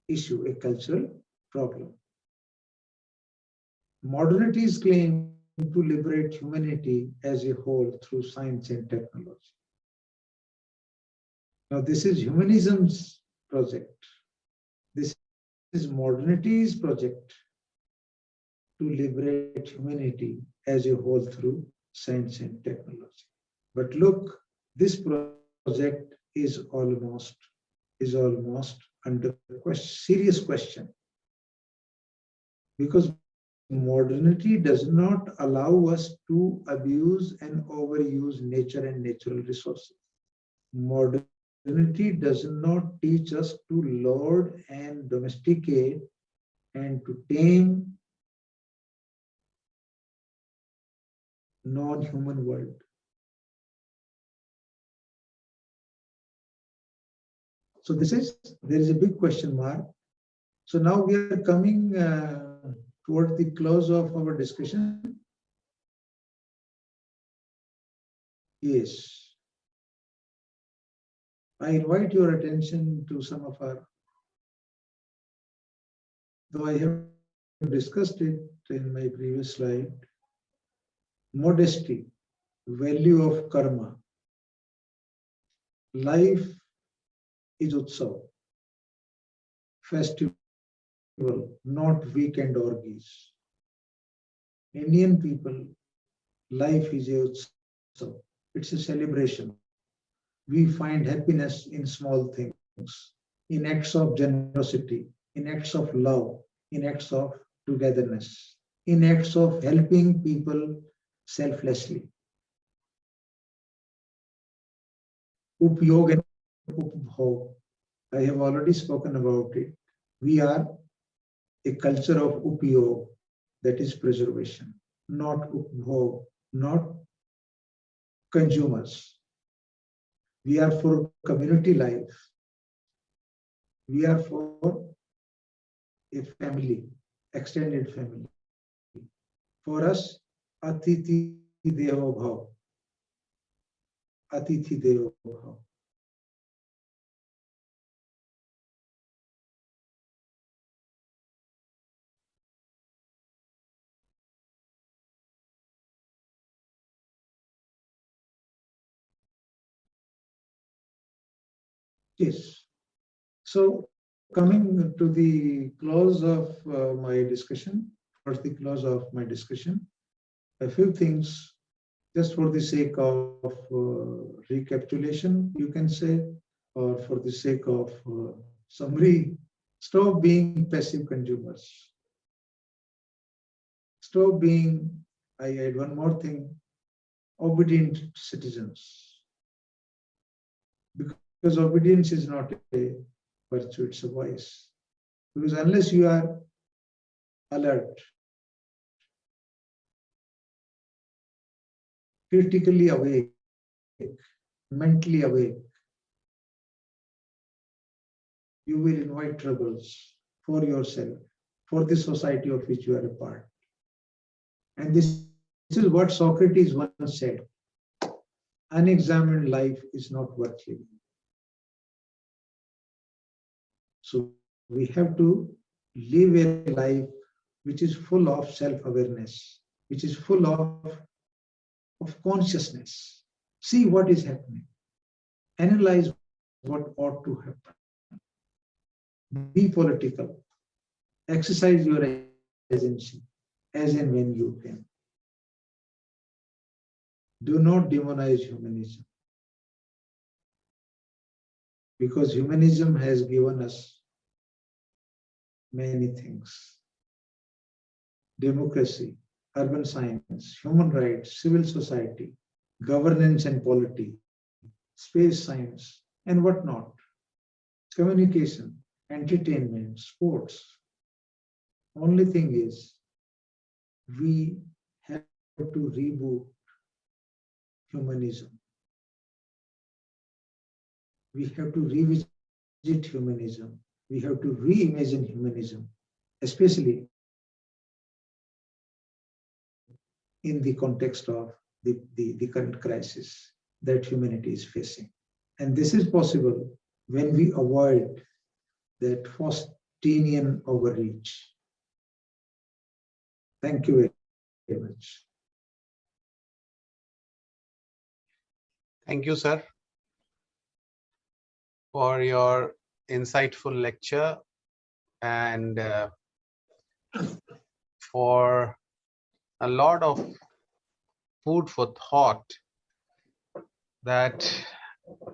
issue, a cultural problem. Modernity's claim to liberate humanity as a whole through science and technology. Now this is humanism's project. This is modernity's project to liberate humanity as a whole through science and technology. But look, this project is almost under serious question, because modernity does not allow us to abuse and overuse nature and natural resources. Modernity does not teach us to lord and domesticate and to tame non-human world. So there is a big question mark. So now we are coming toward the close of our discussion. Yes. I invite your attention to some of our, though I have discussed it in my previous slide, modesty, value of karma. Life is utsav, festival, not weekend orgies. Indian people, life is a utsav. It's a celebration. We find happiness in small things, in acts of generosity, in acts of love, in acts of togetherness, in acts of helping people selflessly. Upyog and upbhog, I have already spoken about it. We are a culture of upyog, that is preservation, not upbhog, not consumers. We are for community life. We are for a family, extended family. For us, Atithi Devo Bhav. Atithi Devo Bhav. Yes. So coming to the close of my discussion, towards the close of my discussion, a few things just for the sake of recapitulation, you can say, or for the sake of summary. Stop being passive consumers. Stop being, I add one more thing, obedient citizens. Because obedience is not a virtue, it's a vice. Because unless you are alert, critically awake, mentally awake, you will invite troubles for yourself, for the society of which you are a part. And this is what Socrates once said: unexamined life is not worth living. So we have to live a life which is full of self-awareness, which is full of consciousness. See what is happening. Analyze what ought to happen. Be political. Exercise your agency as and when you can. Do not demonize humanism. because humanism has given us many things: democracy, urban science, human rights, civil society, governance and polity, space science, and whatnot, communication, entertainment, sports. Only thing is, we have to reboot humanism. We have to revisit humanism. We have to reimagine humanism, especially in the context of the current crisis that humanity is facing. And this is possible when we avoid that Faustinian overreach. Thank you very much.
Thank you, sir, for your insightful lecture and for a lot of food for thought that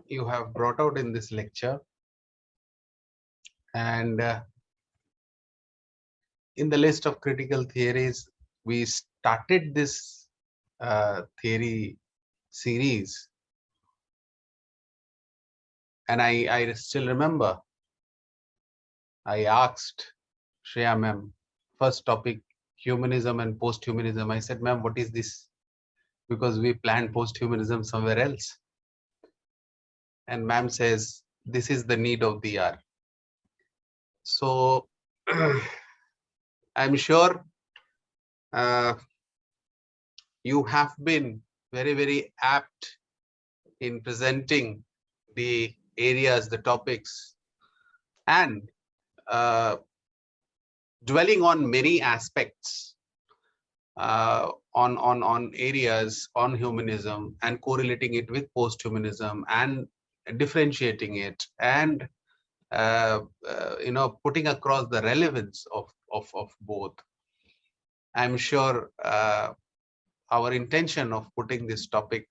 you have brought out in this lecture. And in the list of critical theories, we started this theory series, and I still remember I asked Shreya ma'am, first topic, humanism and post-humanism. I said, ma'am, what is this? Because we planned post-humanism somewhere else. And ma'am says, this is the need of the hour. So I'm sure you have been very, very apt in presenting the areas, the topics, and dwelling on many aspects on areas on humanism and correlating it with post-humanism and differentiating it and putting across the relevance of both. I'm sure our intention of putting this topic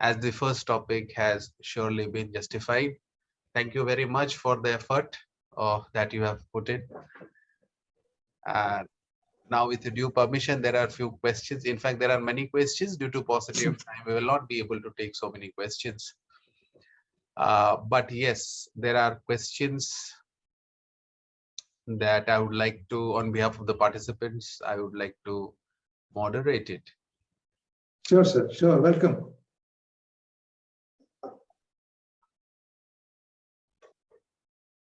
as the first topic has surely been justified. Thank you very much for the effort that you have put in. Now, with the due permission, there are a few questions. In fact, there are many questions. Due to paucity of time, we will not be able to take so many questions. But yes, there are questions that I would like to, on behalf of the participants, I would like to moderate it.
Sure, sir. Sure. Welcome.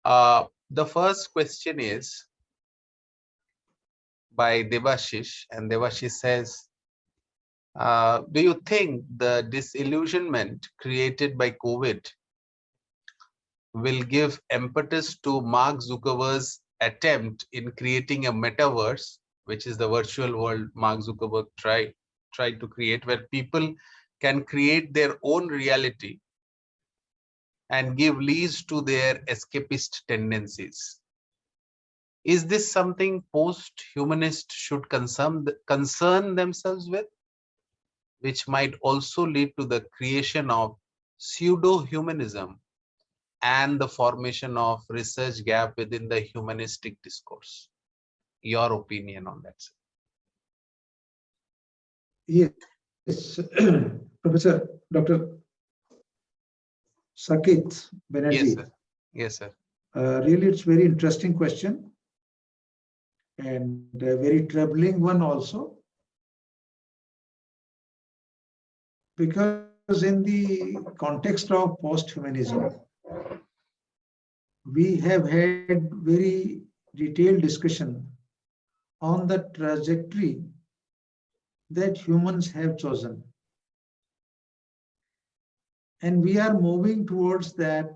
The first question is by Debashish, and Debashish says, do you think the disillusionment created by COVID will give impetus to Mark Zuckerberg's attempt in creating a metaverse, which is the virtual world Mark Zuckerberg tried to create, where people can create their own reality and give leads to their escapist tendencies? Is this something post-humanists should concern themselves with, which might also lead to the creation of pseudo-humanism and the formation of research gap within the humanistic discourse? Your opinion on that, sir?
Yes, Professor Dr. Sakit Banerjee.
Yes, sir. Yes, sir.
Really, it's very interesting question and a very troubling one also, because in the context of post-humanism, we have had very detailed discussion on the trajectory that humans have chosen. And we are moving towards that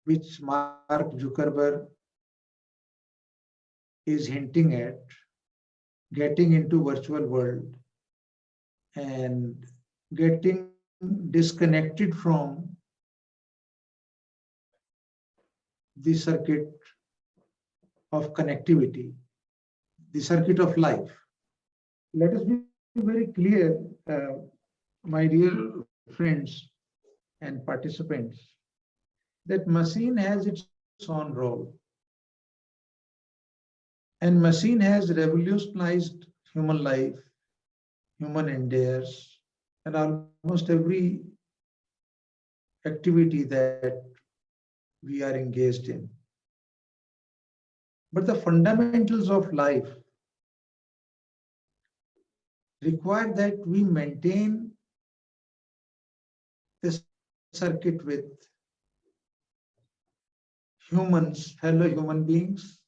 which Mark Zuckerberg is hinting at, getting into virtual world and getting disconnected from the circuit of connectivity, the circuit of life. Let us be very clear, my dear friends, and participants that machine has its own role. And machine has revolutionized human life, human endeavors, and almost every activity that we are engaged in. But the fundamentals of life require that we maintain the circuit with humans, fellow human beings,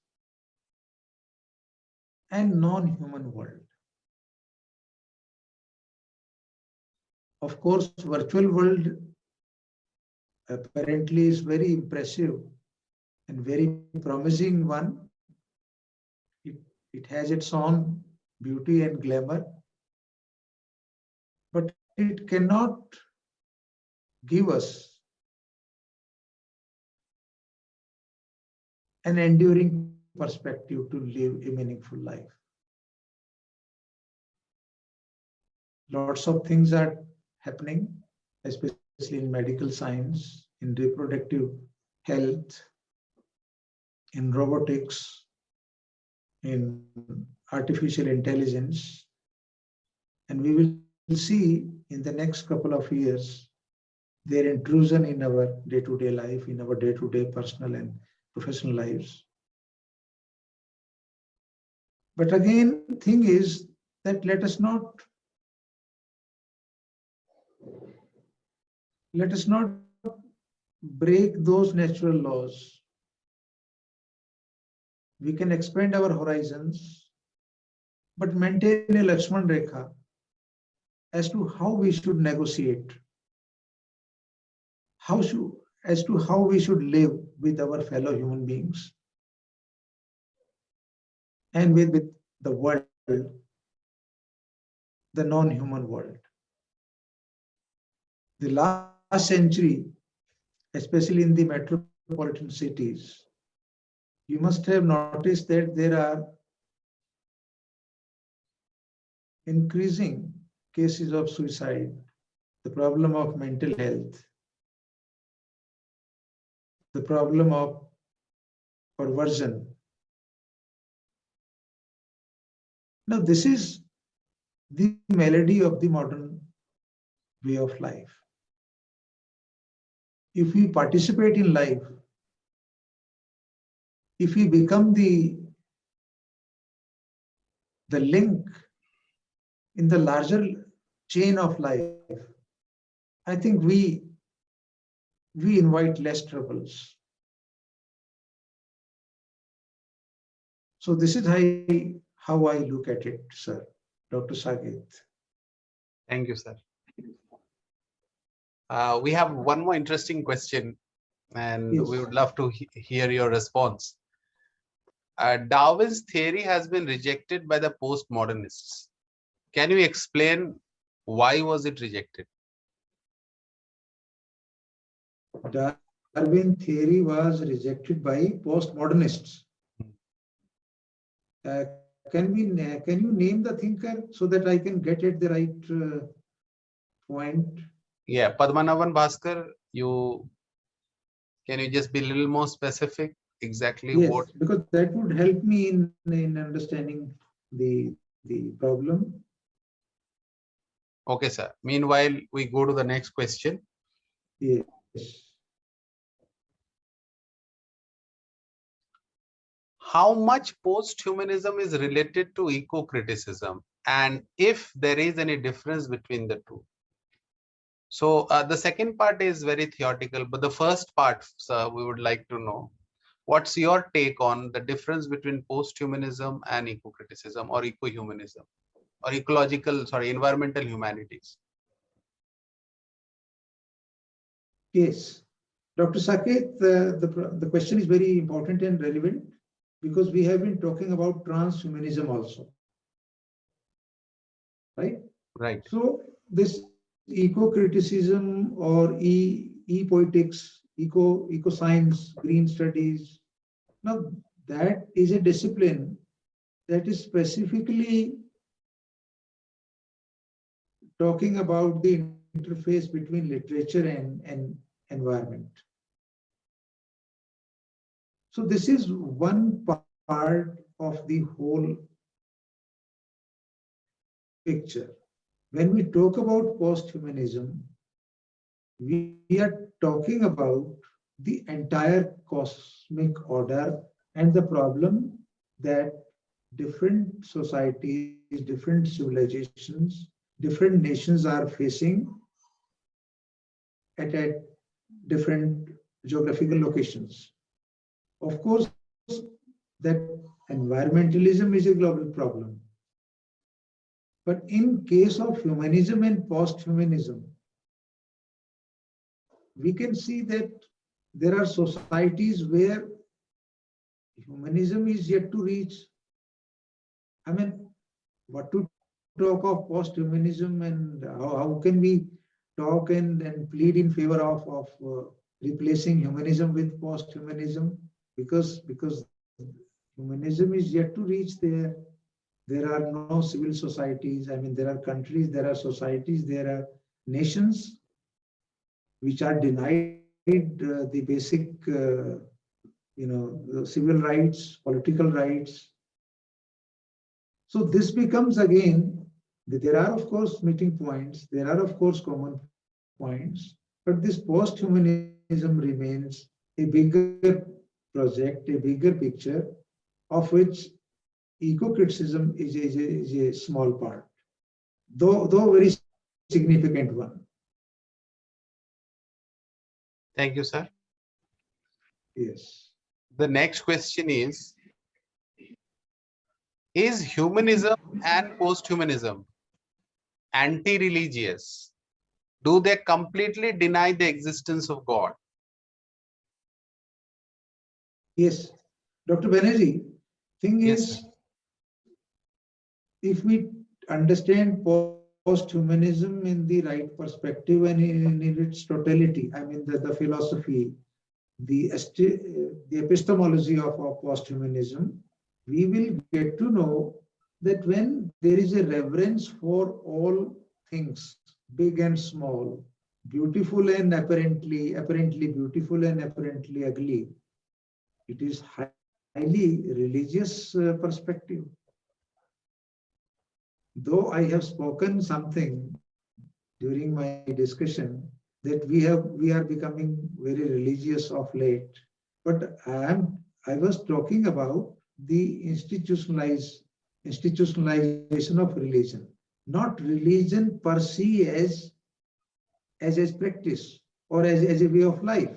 and non-human world. Of course, virtual world apparently is very impressive and very promising one. It has its own beauty and glamour, but it cannot give us an enduring perspective to live a meaningful life. Lots of things are happening, especially in medical science, in reproductive health, in robotics, in artificial intelligence. And we will see in the next couple of years their intrusion in our day-to-day life, in our day-to-day personal and professional lives. But again, thing is that let us not break those natural laws. We can expand our horizons, but maintain a Lakshman Rekha as to how we should negotiate, as to how we should live with our fellow human beings and with the world, the non-human world. The last century, especially in the metropolitan cities, you must have noticed that there are increasing cases of suicide, the problem of mental health, the problem of perversion. Now, this is the malady of the modern way of life. If we participate in life, if we become the link in the larger chain of life, I think we invite less troubles. So this is how I look at it, sir, Dr. Saket.
Thank you, sir. We have one more interesting question, and
Yes.
we would love to hear your response. Darwin's theory has been rejected by the postmodernists. Can you explain why was it rejected?
Darwin theory was rejected by postmodernists. Can you name the thinker so that I can get at the right point?
Yeah, Padmanabhan Bhaskar, can you just be a little more specific? Exactly
Yes,
what?
because that would help me in understanding the problem.
Okay, sir. Meanwhile, we go to the next question.
Yes.
How much post-humanism is related to eco-criticism, and if there is any difference between the two? So the second part is very theoretical, but the first part, sir, we would like to know. What's your take on the difference between post-humanism and eco-criticism, or eco-humanism, or environmental humanities?
Yes. Dr. Saket, the question is very important and relevant because we have been talking about transhumanism also. Right?
Right.
So this eco-criticism or e-politics, eco-science, green studies, now that is a discipline that is specifically talking about the interface between literature and environment. So this is one part of the whole picture. When we talk about post-humanism, we are talking about the entire cosmic order and the problem that different societies, different civilizations, different nations are facing at different geographical locations. Of course, that environmentalism is a global problem. But in case of humanism and post-humanism, we can see that there are societies where humanism is yet to reach. I mean, what to talk of post-humanism, and how can we talk and plead in favor of replacing humanism with post-humanism? Because humanism is yet to reach there. There are no civil societies. I mean, there are countries, there are societies, there are nations which are denied the basic, the civil rights, political rights. So this becomes again, there are of course meeting points, there are of course common points, but this post-humanism remains a bigger project, a bigger picture, of which eco-criticism is a small part, though very significant one.
Thank you, sir.
Yes.
The next question is humanism and post-humanism anti-religious? Do they completely deny the existence of God?
Yes, Dr. Banerjee, thing
Yes,
is,
sir.
if we understand post-humanism in the right perspective and in its totality, I mean the philosophy, the epistemology of post-humanism, we will get to know that when there is a reverence for all things, big and small, beautiful and apparently beautiful and apparently ugly, it is highly religious perspective. Though I have spoken something during my discussion that we are becoming very religious of late, but I was talking about the institutionalization of religion, not religion per se as practice or as a way of life.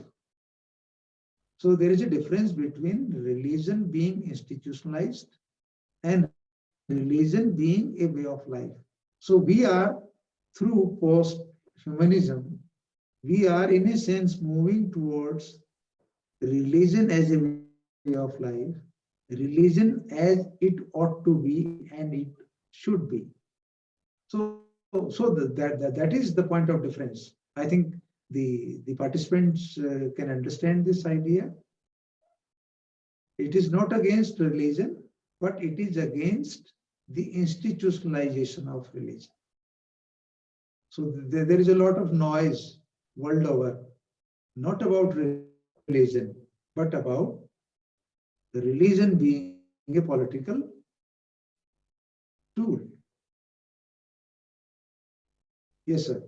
So there is a difference between religion being institutionalized and religion being a way of life. So we are, through post-humanism, we are in a sense moving towards religion as a way of life, religion as it ought to be and it should be. So that is the point of difference. I think the participants can understand this idea. It is not against religion, but it is against the institutionalization of religion. So there is a lot of noise world over, not about religion, but about the religion being a political tool. Yes, sir.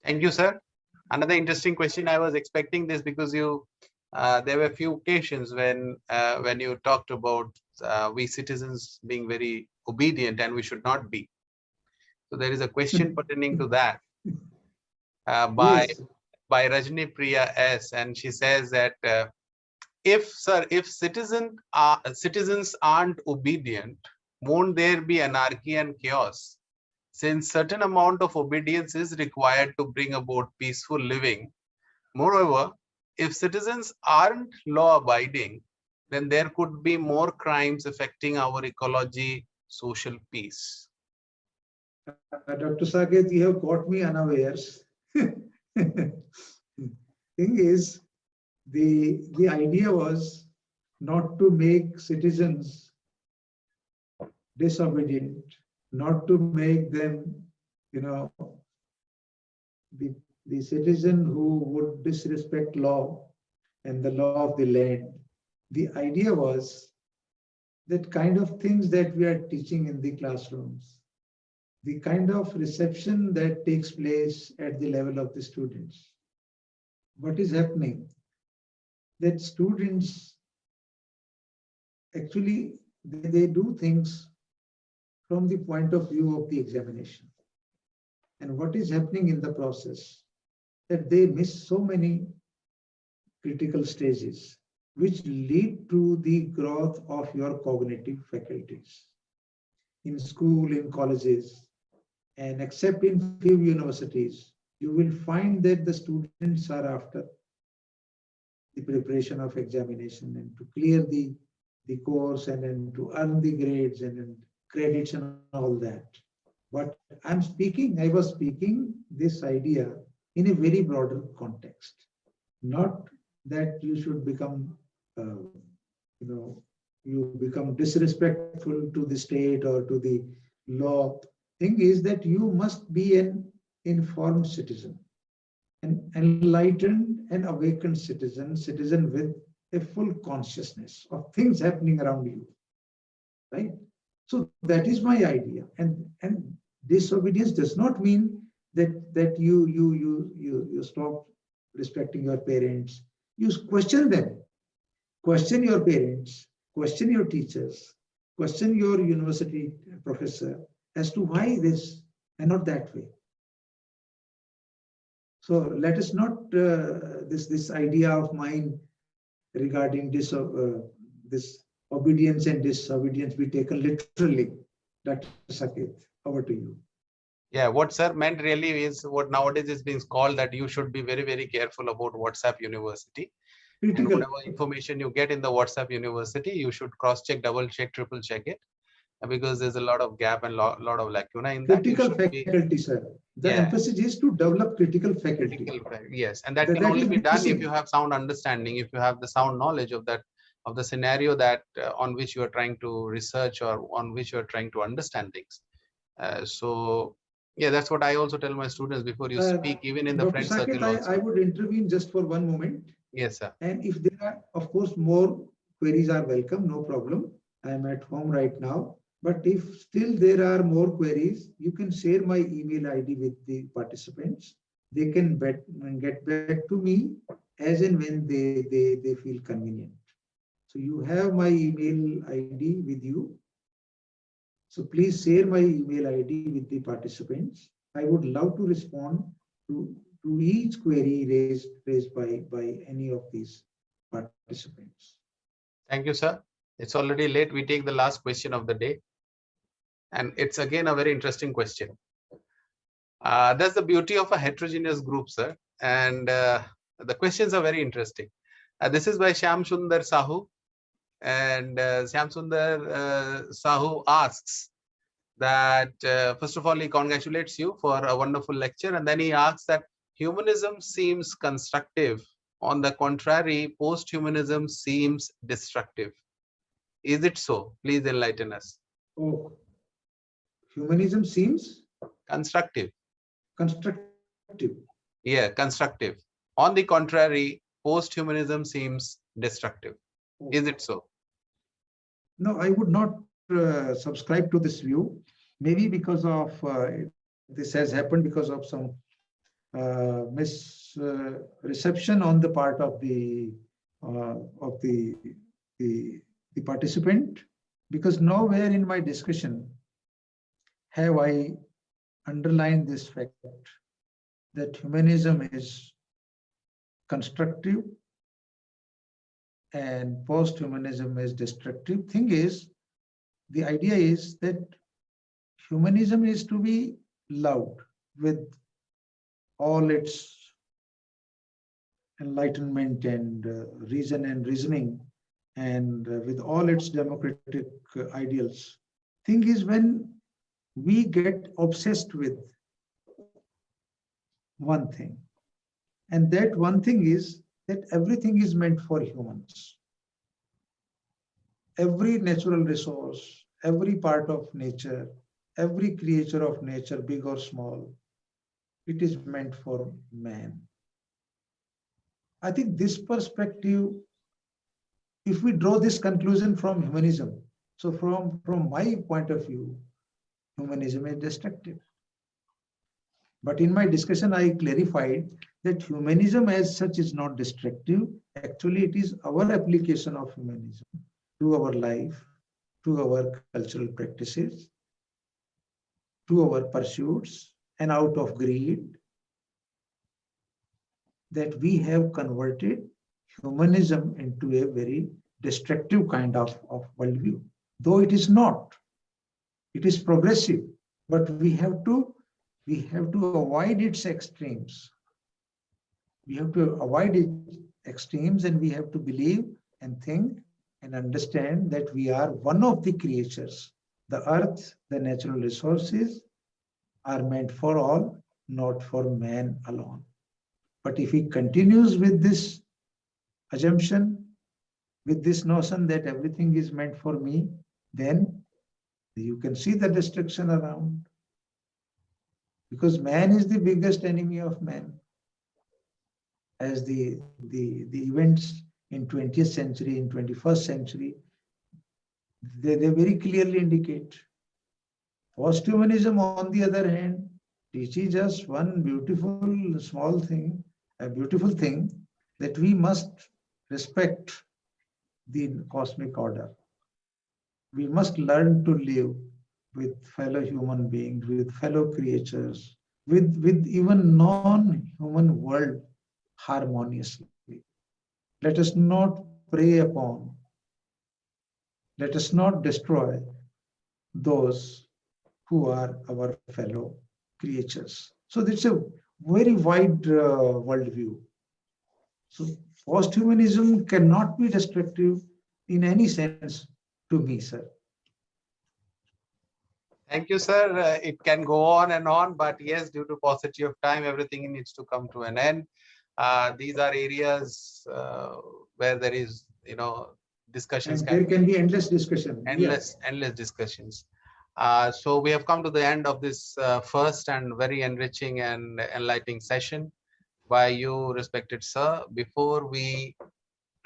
Thank you, sir. Another interesting question. I was expecting this because there were a few occasions when you talked about we citizens being very obedient and we should not be. So there is a question pertaining to that by
Yes.
Rajni Priya S, and she says that if citizens aren't obedient, won't there be anarchy and chaos? Since certain amount of obedience is required to bring about peaceful living. Moreover, if citizens aren't law-abiding, then there could be more crimes affecting our ecology, social peace.
Dr. Saket, you have caught me unawares. Thing is, the idea was not to make citizens disobedient, not to make them, the citizen who would disrespect law and the law of the land. The idea was that kind of things that we are teaching in the classrooms, the kind of reception that takes place at the level of the students. What is happening? That students actually they do things from the point of view of the examination. And what is happening in the process? That they miss so many critical stages which lead to the growth of your cognitive faculties. In school, in colleges, and except in few universities, you will find that the students are after the preparation of examination and to clear the course and then to earn the grades and credits and all that. But I was speaking this idea in a very broader context, not that you should become, you become disrespectful to the state or to the law. Thing is that you must be an informed citizen, an enlightened and awakened citizen with a full consciousness of things happening around you, right? So that is my idea. And disobedience does not mean that you stop respecting your parents. You question them, question your parents, question your teachers, question your university professor as to why this and not that way. So let us not this idea of mine regarding this obedience and disobedience be taken literally. Dr. Sakit, over to you.
Yeah, what sir meant really is what nowadays is being called that you should be very, very careful about WhatsApp University.
Critical.
And whatever information you get in the WhatsApp University, you should cross-check, double-check, triple-check it, because there's a lot of gap and lot of lacuna in that.
Critical faculty, sir. The emphasis is to develop critical faculty.
Yes, and that can only be done if you have sound understanding, if you have the sound knowledge of that, of the scenario that on which you are trying to research or on which you are trying to understand things. So yeah, that's what I also tell my students before you speak, even in the
Dr.
friend
Sakit,
circle also.
I would intervene just for one moment.
Yes, sir.
And if there are, of course, more queries are welcome, no problem. I am at home right now. But if still there are more queries, you can share my email ID with the participants. They can get back to me as and when they feel convenient. So you have my email ID with you. So please share my email ID with the participants. I would love to respond to each query raised by any of these participants.
Thank you, sir. It's already late. We take the last question of the day. And it's again a very interesting question. That's the beauty of a heterogeneous group, sir. And the questions are very interesting. This is by Shyam Sundar Sahu. And Shyam Sundar Sahu asks that, first of all, he congratulates you for a wonderful lecture. And then he asks that humanism seems constructive. On the contrary, post-humanism seems destructive. Is it so? Please enlighten us.
Oh, humanism seems
constructive.
Constructive.
Yeah, constructive. On the contrary, post-humanism seems destructive. Oh. Is it so?
No, I would not subscribe to this view. Maybe because of this has happened because of some misreception on the part of the participant. Because nowhere in my discussion have I underlined this fact that humanism is constructive and post-humanism is destructive. Thing is, the idea is that humanism is to be loved with all its enlightenment and reason and reasoning and with all its democratic ideals. Thing is, when we get obsessed with one thing, and that one thing is that everything is meant for humans. Every natural resource, every part of nature, every creature of nature, big or small, it is meant for man. I think this perspective, if we draw this conclusion from humanism, so from my point of view, humanism is destructive. But in my discussion, I clarified that humanism as such is not destructive. Actually, it is our application of humanism to our life, to our cultural practices, to our pursuits, and out of greed, that we have converted humanism into a very destructive kind of worldview. Though it is not, it is progressive, but we have to avoid its extremes. We have to avoid its extremes, and we have to believe and think and understand that we are one of the creatures. The earth, the natural resources are meant for all, not for man alone. But if he continues with this assumption, with this notion that everything is meant for me, then you can see the destruction around. Because man is the biggest enemy of man. As the events in 20th century, in 21st century, they very clearly indicate. Posthumanism, on the other hand, teaches us one beautiful small thing, a beautiful thing, that we must respect the cosmic order. We must learn to live with fellow human beings, with fellow creatures, with even non-human world harmoniously. Let us not prey upon, let us not destroy those who are our fellow creatures. So it's a very wide worldview. So posthumanism cannot be destructive in any sense to me, sir.
Thank you, sir. It can go on and on, but yes, due to paucity of time, everything needs to come to an end. These are areas where there is, discussions.
And there can be endless discussion.
Endless discussions. So we have come to the end of this first and very enriching and enlightening session by you, respected sir. Before we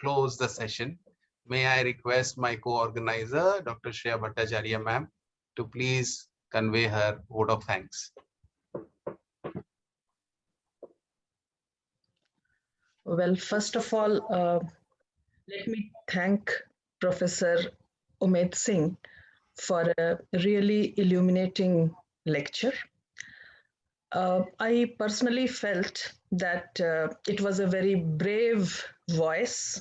close the session, may I request my co-organizer, Dr. Shreya Bhattacharya ma'am, to please convey her vote of thanks.
Well, first of all, let me thank Professor Umed Singh for a really illuminating lecture. I personally felt that it was a very brave voice,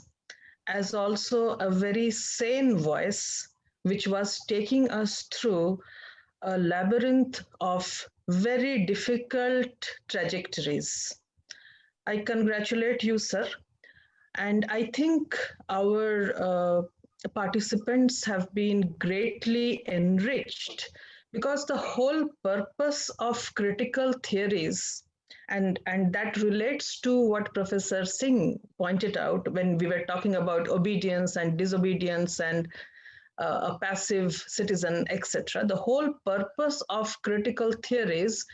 as also a very sane voice, which was taking us through a labyrinth of very difficult trajectories. I congratulate you, sir. And I think our participants have been greatly enriched, because the whole purpose of critical theories, and that relates to what Professor Singh pointed out when we were talking about obedience and disobedience and a passive citizen, etc. The whole purpose of critical theories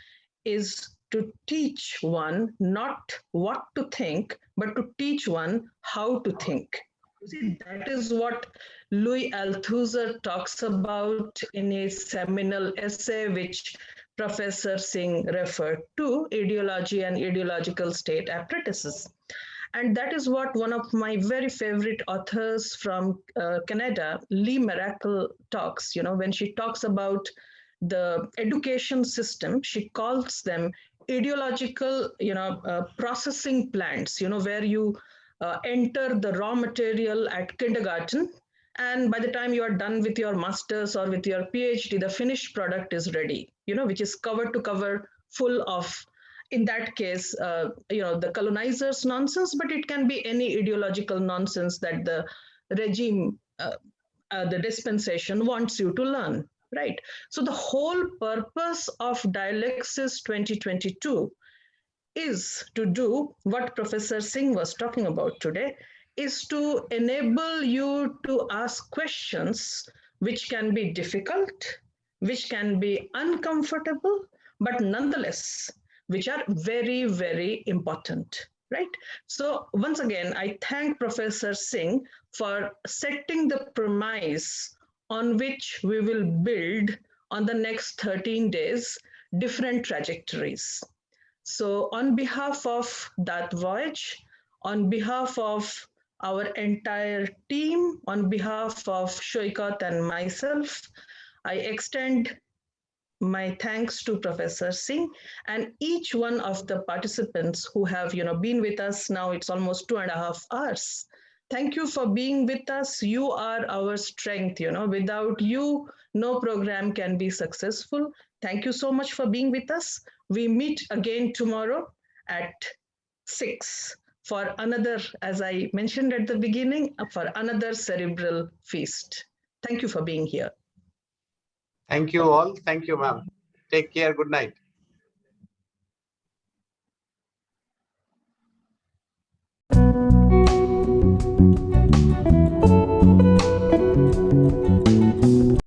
is to teach one not what to think, but to teach one how to think. You see, that is what Louis Althusser talks about in his seminal essay, which Professor Singh referred to, Ideology and Ideological State Apparatuses. And that is what one of my very favorite authors from Canada, Lee Miracle, talks. When she talks about the education system, she calls them ideological, processing plants, where you enter the raw material at kindergarten, and by the time you are done with your master's or with your PhD, the finished product is ready, which is cover to cover full of, in that case, the colonizers' nonsense, but it can be any ideological nonsense that the regime, the dispensation wants you to learn, right? So the whole purpose of Dialysis 2022 is to do what Professor Singh was talking about today, is to enable you to ask questions which can be difficult, which can be uncomfortable, but nonetheless, which are very, very important, right? So once again, I thank Professor Singh for setting the premise on which we will build on the next 13 days different trajectories. So on behalf of that voyage, on behalf of our entire team, on behalf of Shoikat and myself, I extend my thanks to Professor Singh and each one of the participants who have been with us now. It's almost 2.5 hours. Thank you for being with us. You are our strength. Without you, no program can be successful. Thank you so much for being with us. We meet again tomorrow at 6 for another, as I mentioned at the beginning, for another cerebral feast. Thank you for being here.
Thank you all. Thank you, ma'am. Take care. Good night.